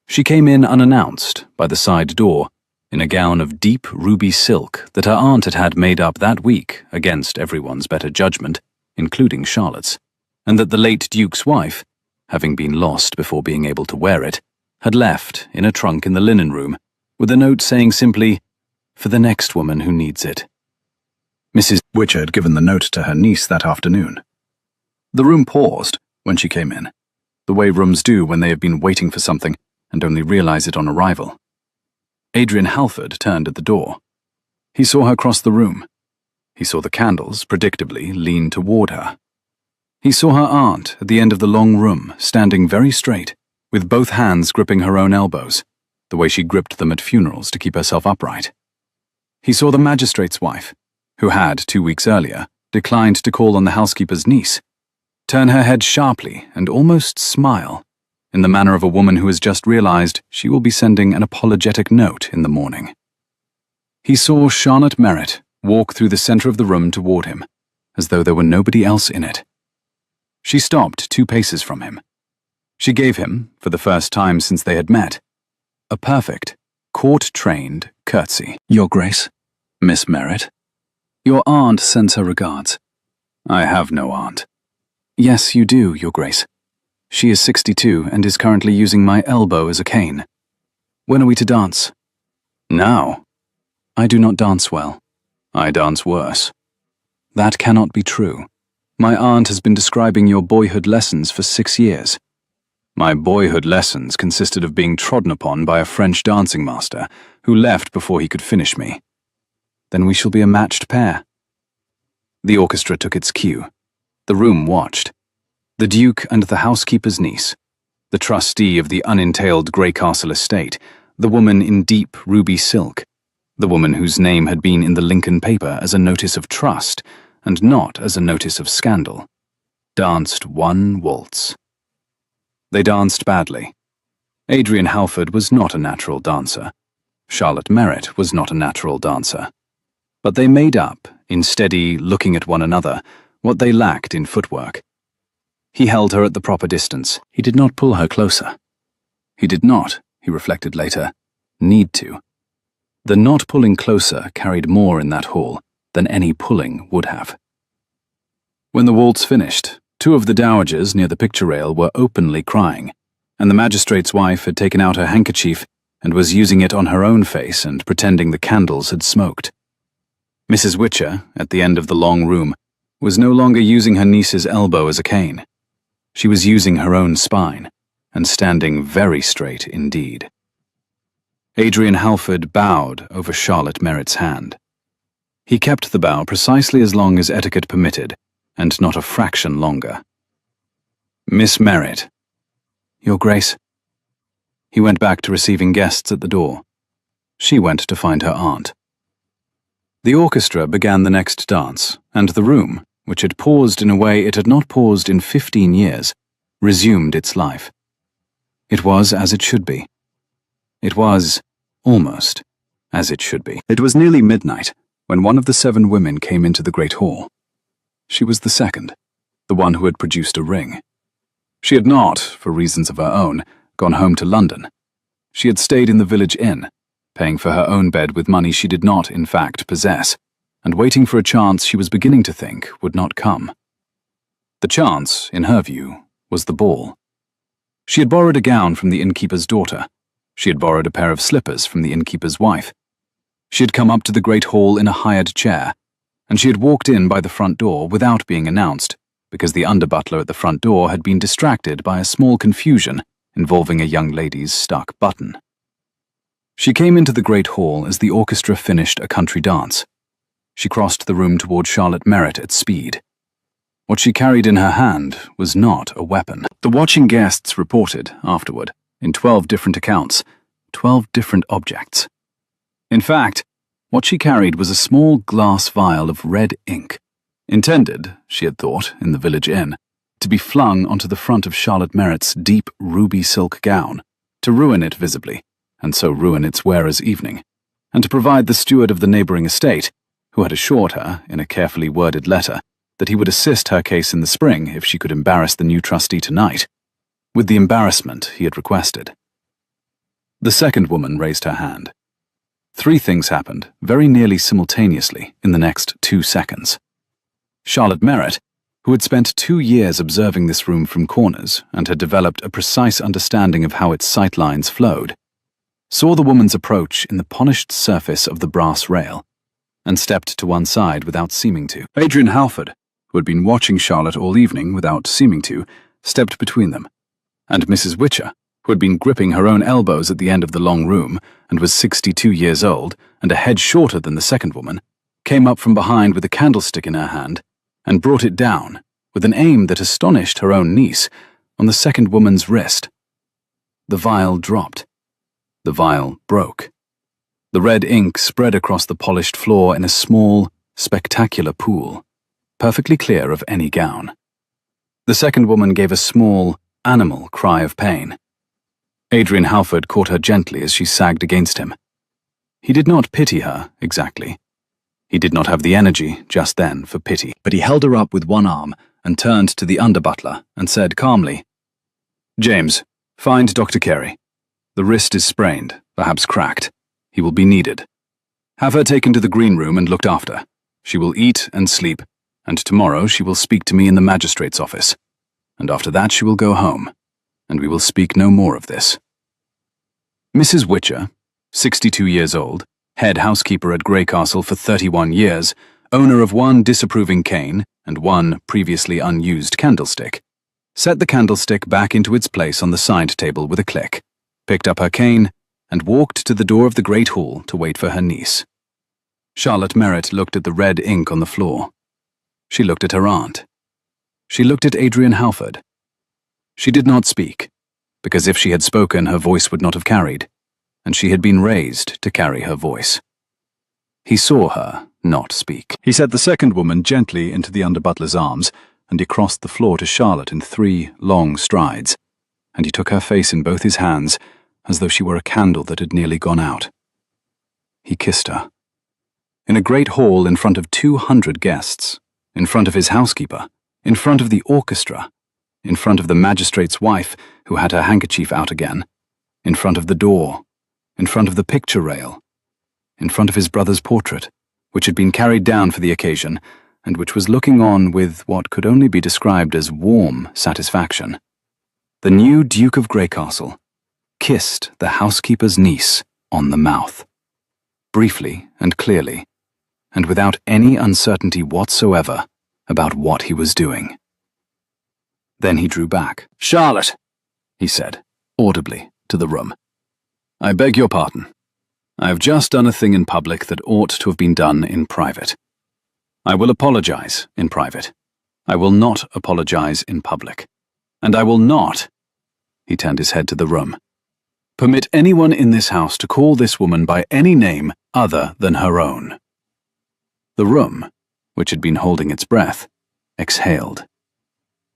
A: She came in unannounced, by the side door, in a gown of deep ruby silk that her aunt had had made up that week against everyone's better judgment, including Charlotte's, and that the late Duke's wife, having been lost before being able to wear it, had left in a trunk in the linen room, with a note saying simply, "For the next woman who needs it." Mrs. Witcher had given the note to her niece that afternoon. The room paused when she came in, the way rooms do when they have been waiting for something and only realize it on arrival. Adrian Halford turned at the door. He saw her cross the room. He saw the candles, predictably, lean toward her. He saw her aunt at the end of the long room, standing very straight, with both hands gripping her own elbows, the way she gripped them at funerals to keep herself upright. He saw the magistrate's wife, who had, 2 weeks earlier, declined to call on the housekeeper's niece, turn her head sharply and almost smile, in the manner of a woman who has just realized she will be sending an apologetic note in the morning. He saw Charlotte Merritt walk through the center of the room toward him, as though there were nobody else in it. She stopped 2 paces from him. She gave him, for the first time since they had met, a perfect, court-trained curtsy. "Your Grace, Miss Merritt. Your aunt sends her regards." "I have no aunt." "Yes, you do, Your Grace. She is 62 and is currently using my elbow as a cane. When are we to dance?" "Now." "I do not dance well." "I dance worse." "That cannot be true. My aunt has been describing your boyhood lessons for 6 years." "My boyhood lessons consisted of being trodden upon by a French dancing master who left before he could finish me." "Then we shall be a matched pair." The orchestra took its cue. The room watched. The Duke and the housekeeper's niece, the trustee of the unentailed Grey Castle estate, the woman in deep ruby silk, the woman whose name had been in the Lincoln paper as a notice of trust and not as a notice of scandal, danced 1 waltz. They danced badly. Adrian Halford was not a natural dancer. Charlotte Merritt was not a natural dancer. But they made up, in steady looking at one another, what they lacked in footwork. He held her at the proper distance. He did not pull her closer. He did not, he reflected later, need to. The not pulling closer carried more in that hall than any pulling would have. When the waltz finished, 2 of the dowagers near the picture rail were openly crying, and the magistrate's wife had taken out her handkerchief and was using it on her own face and pretending the candles had smoked. Mrs. Witcher, at the end of the long room, was no longer using her niece's elbow as a cane.
B: She was using her own spine, and standing very straight indeed. Adrian Halford bowed over Charlotte Merritt's hand. He kept the bow precisely as long as etiquette permitted, and not a fraction longer. "Miss Merritt." "Your Grace." He went back to receiving guests at the door. She went to find her aunt. The orchestra began the next dance, and the room, which had paused in a way it had not paused in 15 years, resumed its life. It was as it should be. It was almost as it should be. It was nearly midnight when one of the 7 women came into the great hall. She was the second, the one who had produced a ring. She had not, for reasons of her own, gone home to London. She had stayed in the village inn, paying for her own bed with money she did not, in fact, possess, and waiting for a chance she was beginning to think would not come. The chance, in her view, was the ball. She had borrowed a gown from the innkeeper's daughter. She had borrowed a pair of slippers from the innkeeper's wife. She had come up to the great hall in a hired chair, and she had walked in by the front door without being announced, because the under-butler at the front door had been distracted by a small confusion involving a young lady's stuck button. She came into the great hall as the orchestra finished a country dance. She crossed the room toward Charlotte Merritt at speed. What she carried in her hand was not a weapon. The watching guests reported, afterward, in 12 different accounts, 12 different objects. In fact, what she carried was a small glass vial of red ink, intended, she had thought, in the village inn, to be flung onto the front of Charlotte Merritt's deep ruby silk gown, to ruin it visibly, and so ruin its wearer's evening, and to provide the steward of the neighbouring estate, who had assured her, in a carefully worded letter, that he would assist her case in the spring if she could embarrass the new trustee tonight, with the embarrassment he had requested. The second woman raised her hand. 3 things happened, very nearly simultaneously, in the next 2 seconds. Charlotte Merritt, who had spent 2 years observing this room from corners and had developed a precise understanding of how its sightlines flowed, saw the woman's approach in the polished surface of the brass rail, and stepped to one side without seeming to. Adrian Halford, who had been watching Charlotte all evening without seeming to, stepped between them, and Mrs. Witcher, who had been gripping her own elbows at the end of the long room and was 62 years old and a head shorter than the second woman, came up from behind with a candlestick in her hand and brought it down, with an aim that astonished her own niece, on the second woman's wrist. The vial dropped. The vial broke. The red ink spread across the polished floor in a small, spectacular pool, perfectly clear of any gown. The second woman gave a small, animal cry of pain. Adrian Halford caught her gently as she sagged against him. He did not pity her, exactly. He did not have the energy, just then, for pity, but he held her up with one arm and turned to the under-butler and said calmly, "James, find Dr. Carey. The wrist is sprained, perhaps cracked. He will be needed. Have her taken to the green room and looked after. She will eat and sleep, and tomorrow she will speak to me in the magistrate's office. And after that she will go home, and we will speak no more of this." Mrs. Witcher, 62 years old, head housekeeper at Grey Castle for 31 years, owner of one disapproving cane and one previously unused candlestick, set the candlestick back into its place on the side table with a click, picked up her cane, and walked to the door of the great hall to wait for her niece. Charlotte Merritt looked at the red ink on the floor. She looked at her aunt. She looked at Adrian Halford. She did not speak, because if she had spoken her voice would not have carried, and she had been raised to carry her voice. He saw her not speak. He set the second woman gently into the under-butler's arms, and he crossed the floor to Charlotte in 3 long strides, and he took her face in both his hands, as though she were a candle that had nearly gone out. He kissed her. In a great hall in front of 200 guests, in front of his housekeeper, in front of the orchestra, in front of the magistrate's wife, who had her handkerchief out again, in front of the door, in front of the picture rail, in front of his brother's portrait, which had been carried down for the occasion, and which was looking on with what could only be described as warm satisfaction. The new Duke of Greycastle kissed the housekeeper's niece on the mouth, briefly and clearly, and without any uncertainty whatsoever about what he was doing.
A: Then he drew back. "Charlotte," he said, audibly, to the room. "I beg your pardon. I have just done a thing in public that ought to have been done in private. I will apologize in private. I will not apologize in public. And I will not," he turned his head to the room, "permit anyone in this house to call this woman by any name other than her own." The room, which had been holding its breath, exhaled.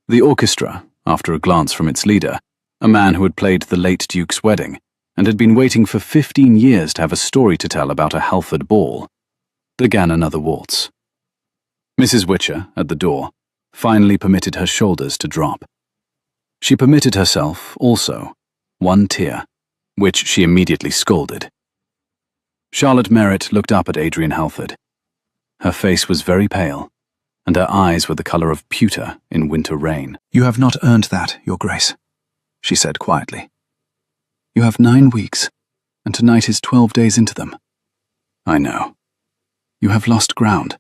A: The orchestra, after a glance from its leader, a man who had played the late Duke's wedding, and had been waiting for 15 years to have a story to tell about a Halford ball, began another waltz. Mrs. Witcher, at the door, finally permitted her shoulders to drop. She permitted herself, also, one tear, which she immediately scalded. Charlotte Merritt looked up at Adrian Halford. Her face was very pale, and her eyes were the colour of pewter in winter rain.
B: "You have not earned that, Your Grace," she said quietly. "You have 9 weeks, and tonight is 12 days into them."
A: "I know."
B: "You have lost ground."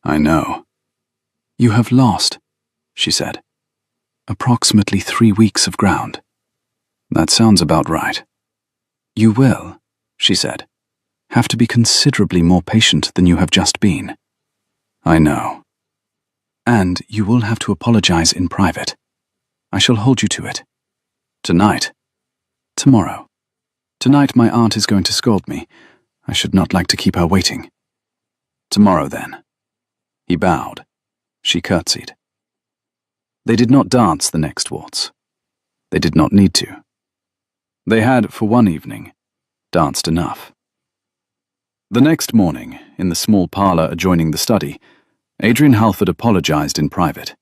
A: "I know."
B: "You have lost," she said, "approximately 3 weeks of ground."
A: "That sounds about right."
B: "You will," she said, "have to be considerably more patient than you have just been."
A: "I know."
B: "And you will have to apologize in private. I shall hold you to it."
A: "Tonight?"
B: "Tomorrow. Tonight my aunt is going to scold me. I should not like to keep her waiting."
A: "Tomorrow, then." He bowed. She curtsied. They did not dance the next waltz. They did not need to. They had, for one evening, danced enough. The next morning, in the small parlour adjoining the study, Adrian Halford apologized in private.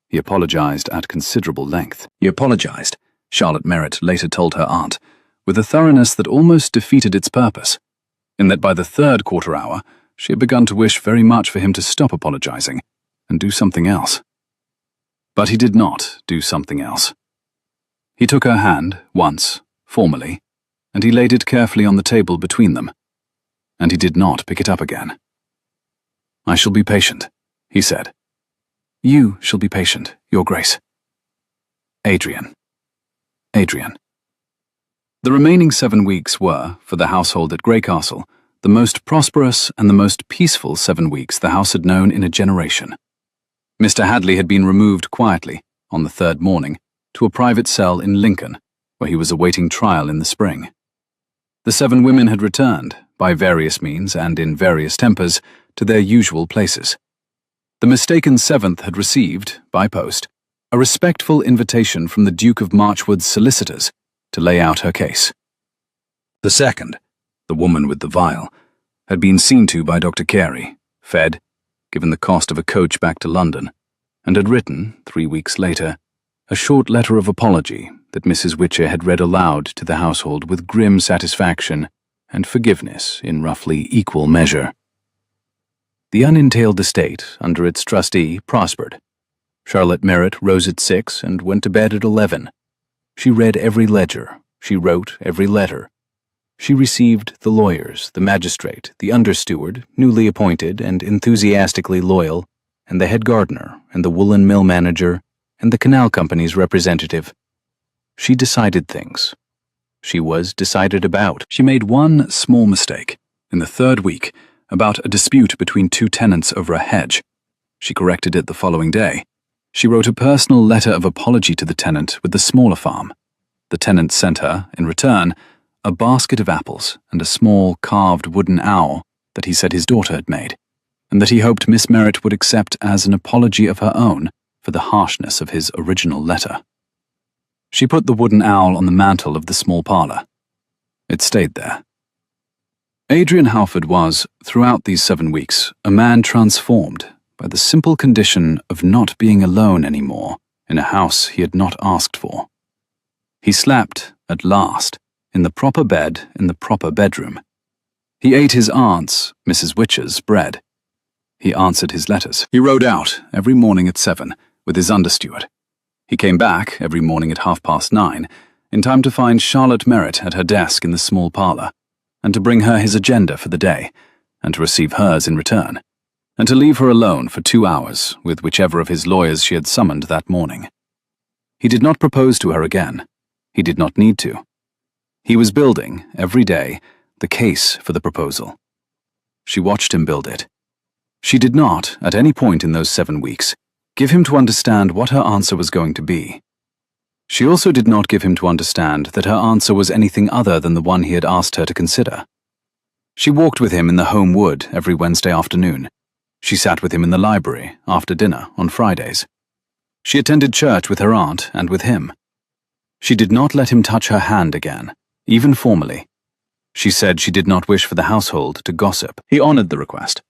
A: He apologized at considerable length. He apologized, Charlotte Merritt later told her aunt, with a thoroughness that almost defeated its purpose, in that by the third quarter hour she had begun to wish very much for him to stop apologizing and do something else. But he did not do something else. He took her hand, once, formally, and he laid it carefully on the table between them, and he did not pick it up again. "I shall be patient," he said.
B: "You shall be patient, Your Grace."
A: Adrian. Adrian. The remaining 7 weeks were, for the household at Greycastle, the most prosperous and the most peaceful 7 weeks the house had known in a generation. Mr. Hadley had been removed quietly, on the 3rd morning, to a private cell in Lincoln, where he was awaiting trial in the spring. The 7 women had returned, by various means and in various tempers, to their usual places. The mistaken 7th had received, by post, a respectful invitation from the Duke of Marchwood's solicitors to lay out her case. The 2nd, the woman with the vial, had been seen to by Dr. Carey, fed, given the cost of a coach back to London, and had written, 3 weeks later, a short letter of apology that Mrs. Witcher had read aloud to the household with grim satisfaction and forgiveness in roughly equal measure. The unentailed estate, under its trustee, prospered. Charlotte Merritt rose at 6 and went to bed at 11. She read every ledger. She wrote every letter. She received the lawyers, the magistrate, the understeward, newly appointed and enthusiastically loyal, and the head gardener, and the woolen mill manager, and the canal company's representative. She decided things. She was decided about. She made one small mistake, in the 3rd week, about a dispute between 2 tenants over a hedge. She corrected it the following day. She wrote a personal letter of apology to the tenant with the smaller farm. The tenant sent her, in return, a basket of apples and a small carved wooden owl that he said his daughter had made, and that he hoped Miss Merritt would accept as an apology of her own for the harshness of his original letter. She put the wooden owl on the mantel of the small parlour. It stayed there. Adrian Halford was, throughout these 7 weeks, a man transformed by the simple condition of not being alone anymore in a house he had not asked for. He slept, at last, in the proper bed in the proper bedroom. He ate his aunt's, Mrs. Witcher's, bread. He answered his letters. He rode out every morning at 7 with his understeward. He came back every morning at 9:30, in time to find Charlotte Merritt at her desk in the small parlour, and to bring her his agenda for the day, and to receive hers in return, and to leave her alone for 2 hours with whichever of his lawyers she had summoned that morning. He did not propose to her again. He did not need to. He was building, every day, the case for the proposal. She watched him build it. She did not, at any point in those 7 weeks, give him to understand what her answer was going to be. She also did not give him to understand that her answer was anything other than the one he had asked her to consider. She walked with him in the home wood every Wednesday afternoon. She sat with him in the library after dinner on Fridays. She attended church with her aunt and with him. She did not let him touch her hand again, even formally. She said she did not wish for the household to gossip. He honored the request.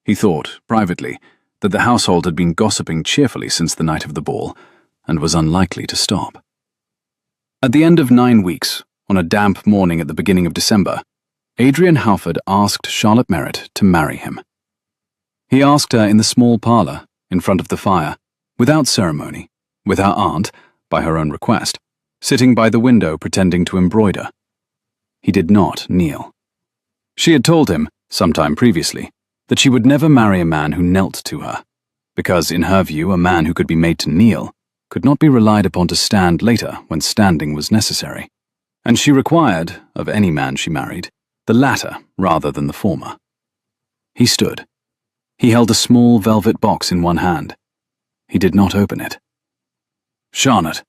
A: He thought, privately, that the household had been gossiping cheerfully since the night of the ball, and was unlikely to stop. At the end of 9 weeks, on a damp morning at the beginning of December, Adrian Halford asked Charlotte Merritt to marry him. He asked her in the small parlor, in front of the fire, without ceremony, with her aunt, by her own request, sitting by the window pretending to embroider. He did not kneel. She had told him, sometime previously, that she would never marry a man who knelt to her, because in her view a man who could be made to kneel could not be relied upon to stand later when standing was necessary, and she required, of any man she married, the latter rather than the former. He stood. He held a small velvet box in one hand. He did not open it. "Charlotte,"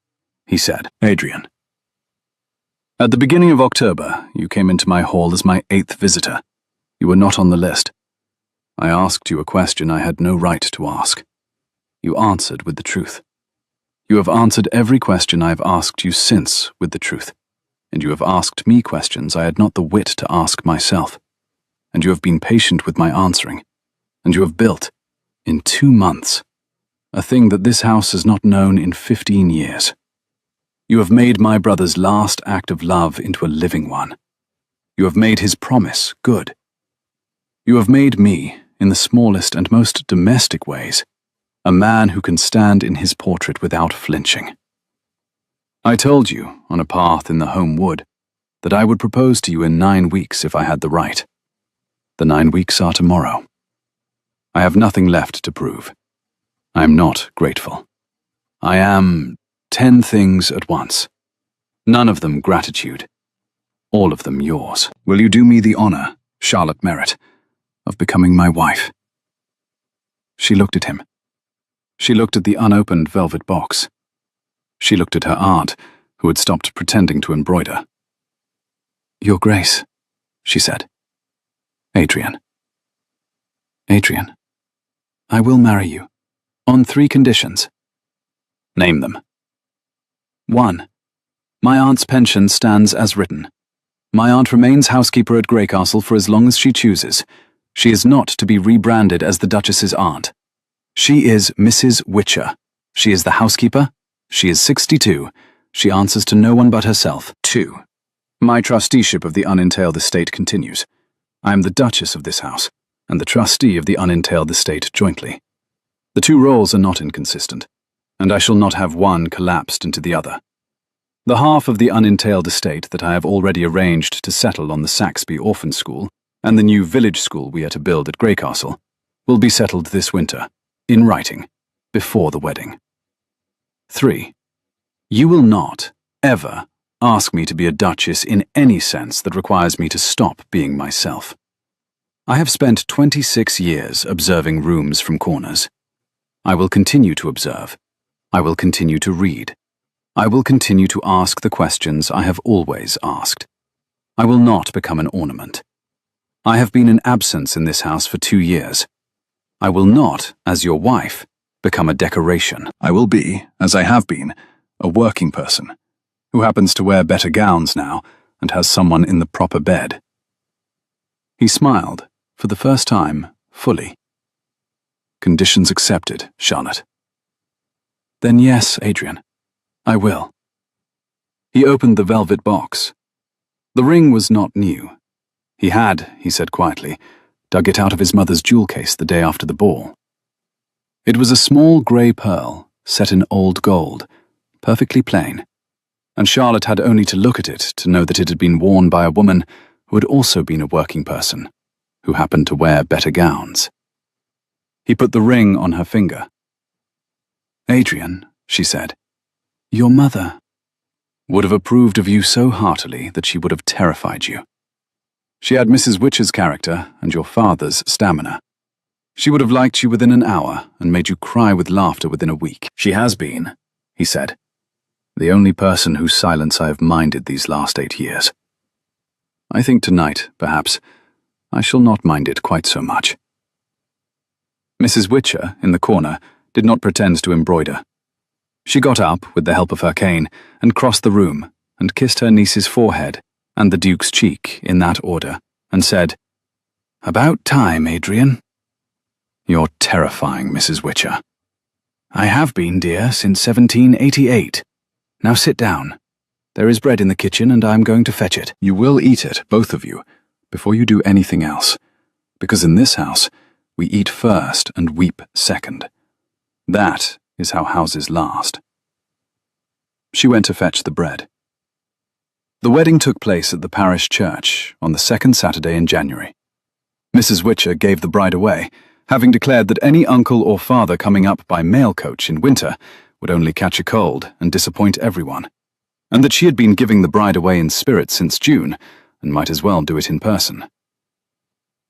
A: he said. "Adrian. At the beginning of October, you came into my hall as my 8th visitor. You were not on the list. I asked you a question I had no right to ask. You answered with the truth. You have answered every question I have asked you since with the truth, and you have asked me questions I had not the wit to ask myself, and you have been patient with my answering, and you have built, in 2 months, a thing that this house has not known in 15 years. You have made my brother's last act of love into a living one. You have made his promise good. You have made me, in the smallest and most domestic ways, a man who can stand in his portrait without flinching. I told you, on a path in the home wood, that I would propose to you in 9 weeks if I had the right. The 9 weeks are tomorrow. I have nothing left to prove. I am not grateful. I am 10 things at once. None of them gratitude. All of them yours. Will you do me the honor, Charlotte Merritt, of becoming my wife?" She looked at him. She looked at the unopened velvet box. She looked at her aunt, who had stopped pretending to embroider. "Your Grace," she said. "Adrian. Adrian, I will marry you, on 3 conditions." "Name them." 1. My aunt's pension stands as written. My aunt remains housekeeper at Greycastle for as long as she chooses. She is not to be rebranded as the Duchess's aunt. She is Mrs. Witcher. She is the housekeeper. She is 62. She answers to no one but herself. 2. My trusteeship of the unentailed estate continues. I am the Duchess of this house, and the trustee of the unentailed estate jointly. The 2 roles are not inconsistent, and I shall not have one collapsed into the other. The half of the unentailed estate that I have already arranged to settle on the Saxby Orphan School and the new village school we are to build at Greycastle will be settled this winter, in writing, before the wedding. 3. You will not, ever, ask me to be a duchess in any sense that requires me to stop being myself. I have spent 26 years observing rooms from corners. I will continue to observe. I will continue to read. I will continue to ask the questions I have always asked. I will not become an ornament. I have been in absence in this house for 2 years. I will not, as your wife, become a decoration. I will be, as I have been, a working person, who happens to wear better gowns now and has someone in the proper bed. He smiled, for the first time, fully. Conditions accepted, Charlotte. Then yes, Adrian, I will. He opened the velvet box. The ring was not new. He had, he said quietly, dug it out of his mother's jewel case the day after the ball. It was a small grey pearl, set in old gold, perfectly plain, and Charlotte had only to look at it to know that it had been worn by a woman who had also been a working person, who happened to wear better gowns. He put the ring on her finger. Adrian, she said, Your mother would have approved of you so heartily that she would have terrified you. She had Mrs. Witcher's character and your father's stamina. She would have liked you within an hour and made you cry with laughter within a week. She has been, he said, the only person whose silence I have minded these last 8 years. I think tonight, perhaps, I shall not mind it quite so much. Mrs. Witcher, in the corner, did not pretend to embroider. She got up, with the help of her cane, and crossed the room, and kissed her niece's forehead and the Duke's cheek in that order, and said, "About time, Adrian." "You're terrifying, Mrs. Witcher." "I have been, dear, since 1788. Now sit down. There is bread in the kitchen, and I am going to fetch it."
B: "You will eat it, both of you, before you do anything else, because in this house, we eat first and weep second. That is how houses last." She went to fetch the bread. The wedding took place at the parish church on the second Saturday in January. Mrs. Witcher gave the bride away, having declared that any uncle or father coming up by mail coach in winter would only catch a cold and disappoint everyone, and that she had been giving the bride away in spirit since June, and might as well do it in person.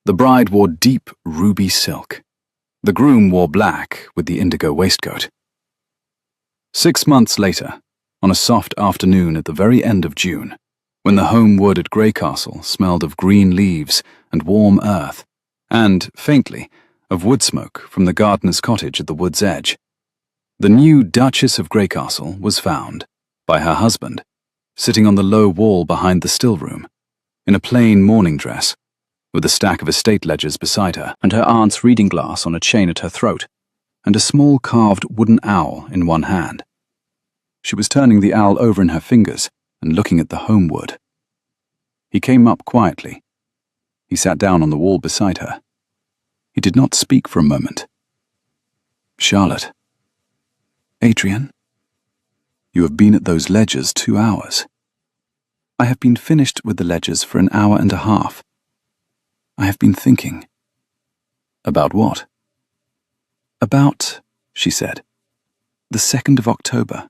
B: The bride wore deep ruby silk. The groom wore black with the indigo waistcoat. 6 months later, on a soft afternoon at the very end of June, when the home wood at Greycastle smelled of green leaves and warm earth, and, faintly, of wood smoke from the gardener's cottage at the wood's edge, the new Duchess of Greycastle was found, by her husband, sitting on the low wall behind the still room, in a plain morning dress, with a stack of estate ledgers beside her, and her aunt's reading glass on a chain at her throat, and a small carved wooden owl in one hand. She was turning the owl over in her fingers and looking at the home wood. He came up quietly. He sat down on the wall beside her. He did not speak for a moment. "Charlotte." "Adrian, you have been at those ledgers 2 hours. I have been finished with the ledgers for an hour and a half. I have been thinking." "About what?" "About," she said, "the 2nd of October.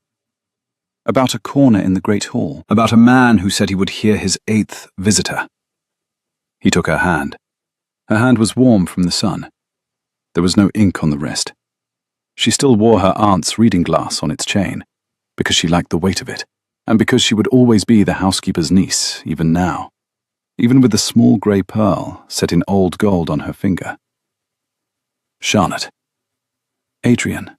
B: About a corner in the Great Hall. About a man who said he would hear his 8th visitor." He took her hand. Her hand was warm from the sun. There was no ink on the wrist. She still wore her aunt's reading glass on its chain, because she liked the weight of it, and because she would always be the housekeeper's niece, even now, even with the small grey pearl set in old gold on her finger. "Charlotte." "Adrian.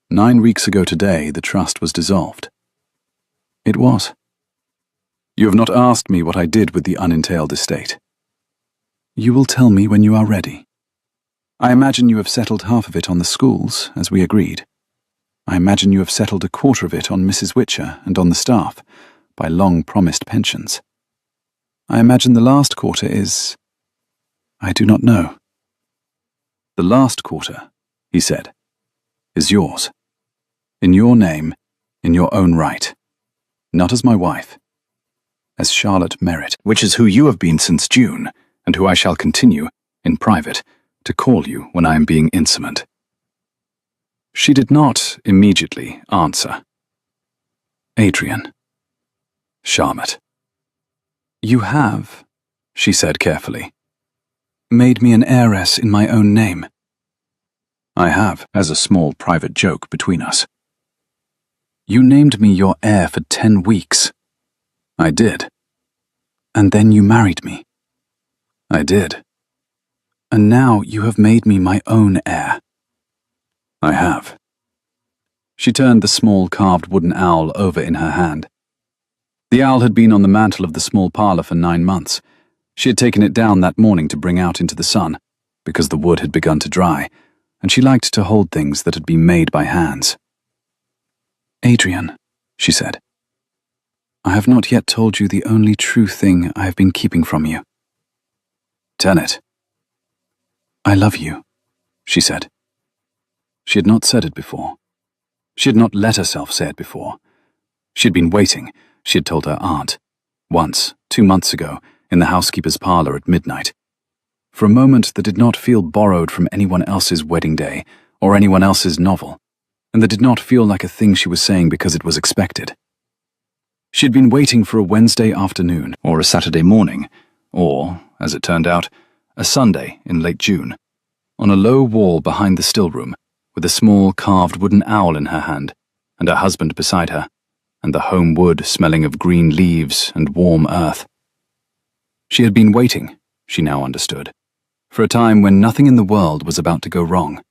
B: 9 weeks ago today, the trust was dissolved." "It was." "You have not asked me what I did with the unentailed estate." "You will tell me when you are ready. I imagine you have settled half of it on the schools, as we agreed. I imagine you have settled a quarter of it on Mrs. Witcher and on the staff, by long-promised pensions. I imagine the last quarter is... I do not know." "The last quarter," he said, "is yours. In your name, in your own right. Not as my wife. As Charlotte Merritt, which is who you have been since June, and who I shall continue, in private, to call you when I am being insolent." She did not immediately answer. "Adrian." "Charlotte." "You have," she said carefully, "made me an heiress in my own name." "I have, as a small private joke between us." "You named me your heir for 10 weeks. "I did." "And then you married me." "I did." "And now you have made me my own heir." "I have." She turned the small carved wooden owl over in her hand. The owl had been on the mantel of the small parlour for 9 months. She had taken it down that morning to bring out into the sun, because the wood had begun to dry, and she liked to hold things that had been made by hands. "Adrian," she said, "I have not yet told you the only true thing I have been keeping from you." "Tell it." "I love you," she said. She had not said it before. She had not let herself say it before. She had been waiting, she had told her aunt, once, 2 months ago, in the housekeeper's parlour at midnight, for a moment that did not feel borrowed from anyone else's wedding day or anyone else's novel,
A: and that did not feel like a thing she was saying because it was expected. She had been waiting for a Wednesday afternoon, or a Saturday morning, or, as it turned out, a Sunday in late June, on a low wall behind the stillroom, with a small carved wooden owl in her hand, and her husband beside her, and the home wood smelling of green leaves and warm earth. She had been waiting, she now understood, for a time when nothing in the world was about to go wrong,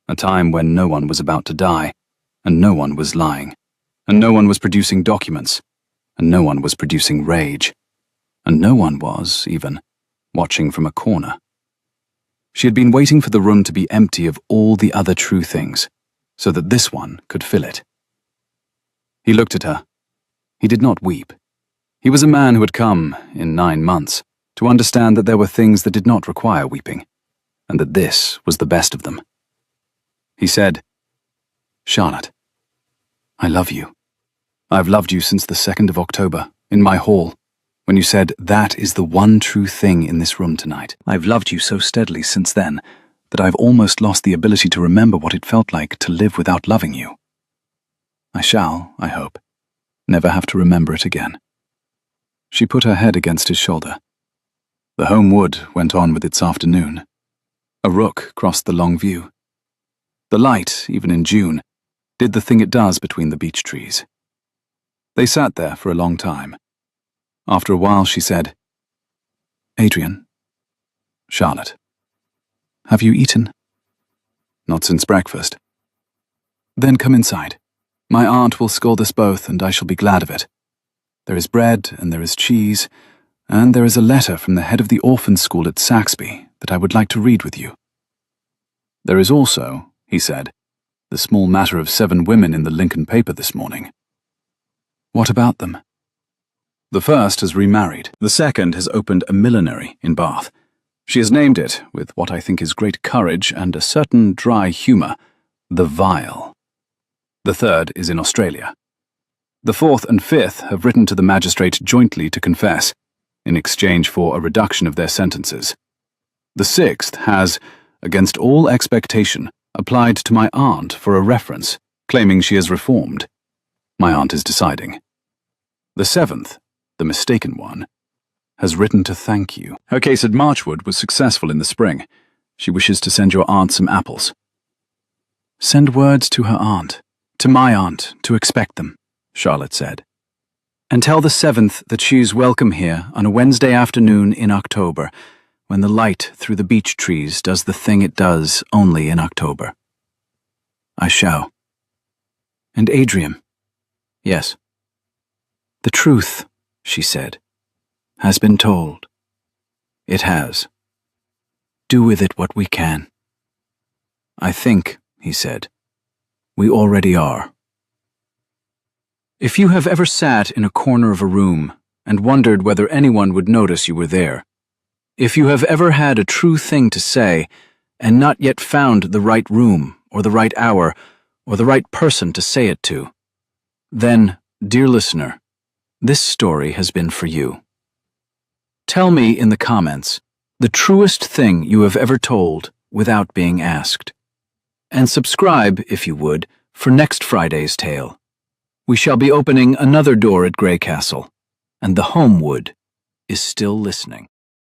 A: a time when no one was about to die, and no one was lying, and no one was producing documents, and no one was producing rage, and no one was, even, watching from a corner. She had been waiting for the room to be empty of all the other true things, so that this one could fill it. He looked at her. He did not weep. He was a man who had come, in 9 months, to understand that there were things that did not require weeping, and that this was the best of them. He said, "Charlotte, I love you. I've loved you since the 2nd of October, in my hall, when you said, 'That is the one true thing in this room tonight.' I've loved you so steadily since then that I've almost lost the ability to remember what it felt like to live without loving you. I shall, I hope, never have to remember it again." She put her head against his shoulder. The home wood went on with its afternoon. A rook crossed the long view. The light, even in June, did the thing it does between the beech trees. They sat there for a long time. After a while she said, "Adrian, Charlotte, have you eaten?" "Not since breakfast." "Then come inside. My aunt will scold us both, and I shall be glad of it. There is bread, and there is cheese, and there is a letter from the head of the orphan school at Saxby that I would like to read with you. There is also," he said, "the small matter of 7 women in the Lincoln paper this morning." "What about them?" "The first has remarried. The second has opened a millinery in Bath. She has named it, with what I think is great courage and a certain dry humour, The Vile. The third is in Australia. The fourth and fifth have written to the magistrate jointly to confess, in exchange for a reduction of their sentences. The sixth has, against all expectation, applied to my aunt for a reference, claiming she has reformed. My aunt is deciding. The seventh, the mistaken one, has written to thank you. Her case at Marchwood was successful in the spring. She wishes to send your aunt some apples." "Send words to her aunt, to my aunt, to expect them," Charlotte said. "And tell the 7th that she is welcome here on a Wednesday afternoon in October, when the light through the beech trees does the thing it does only in October." "I shall." "And Adrian." "Yes." "The truth," she said, "has been told. It has. Do with it what we can." "I think," he said, "we already are." If you have ever sat in a corner of a room and wondered whether anyone would notice you were there, if you have ever had a true thing to say and not yet found the right room or the right hour or the right person to say it to, then, dear listener, this story has been for you. Tell me in the comments the truest thing you have ever told without being asked. And subscribe, if you would, for next Friday's tale. We shall be opening another door at Grey Castle, and the Homewood is still listening.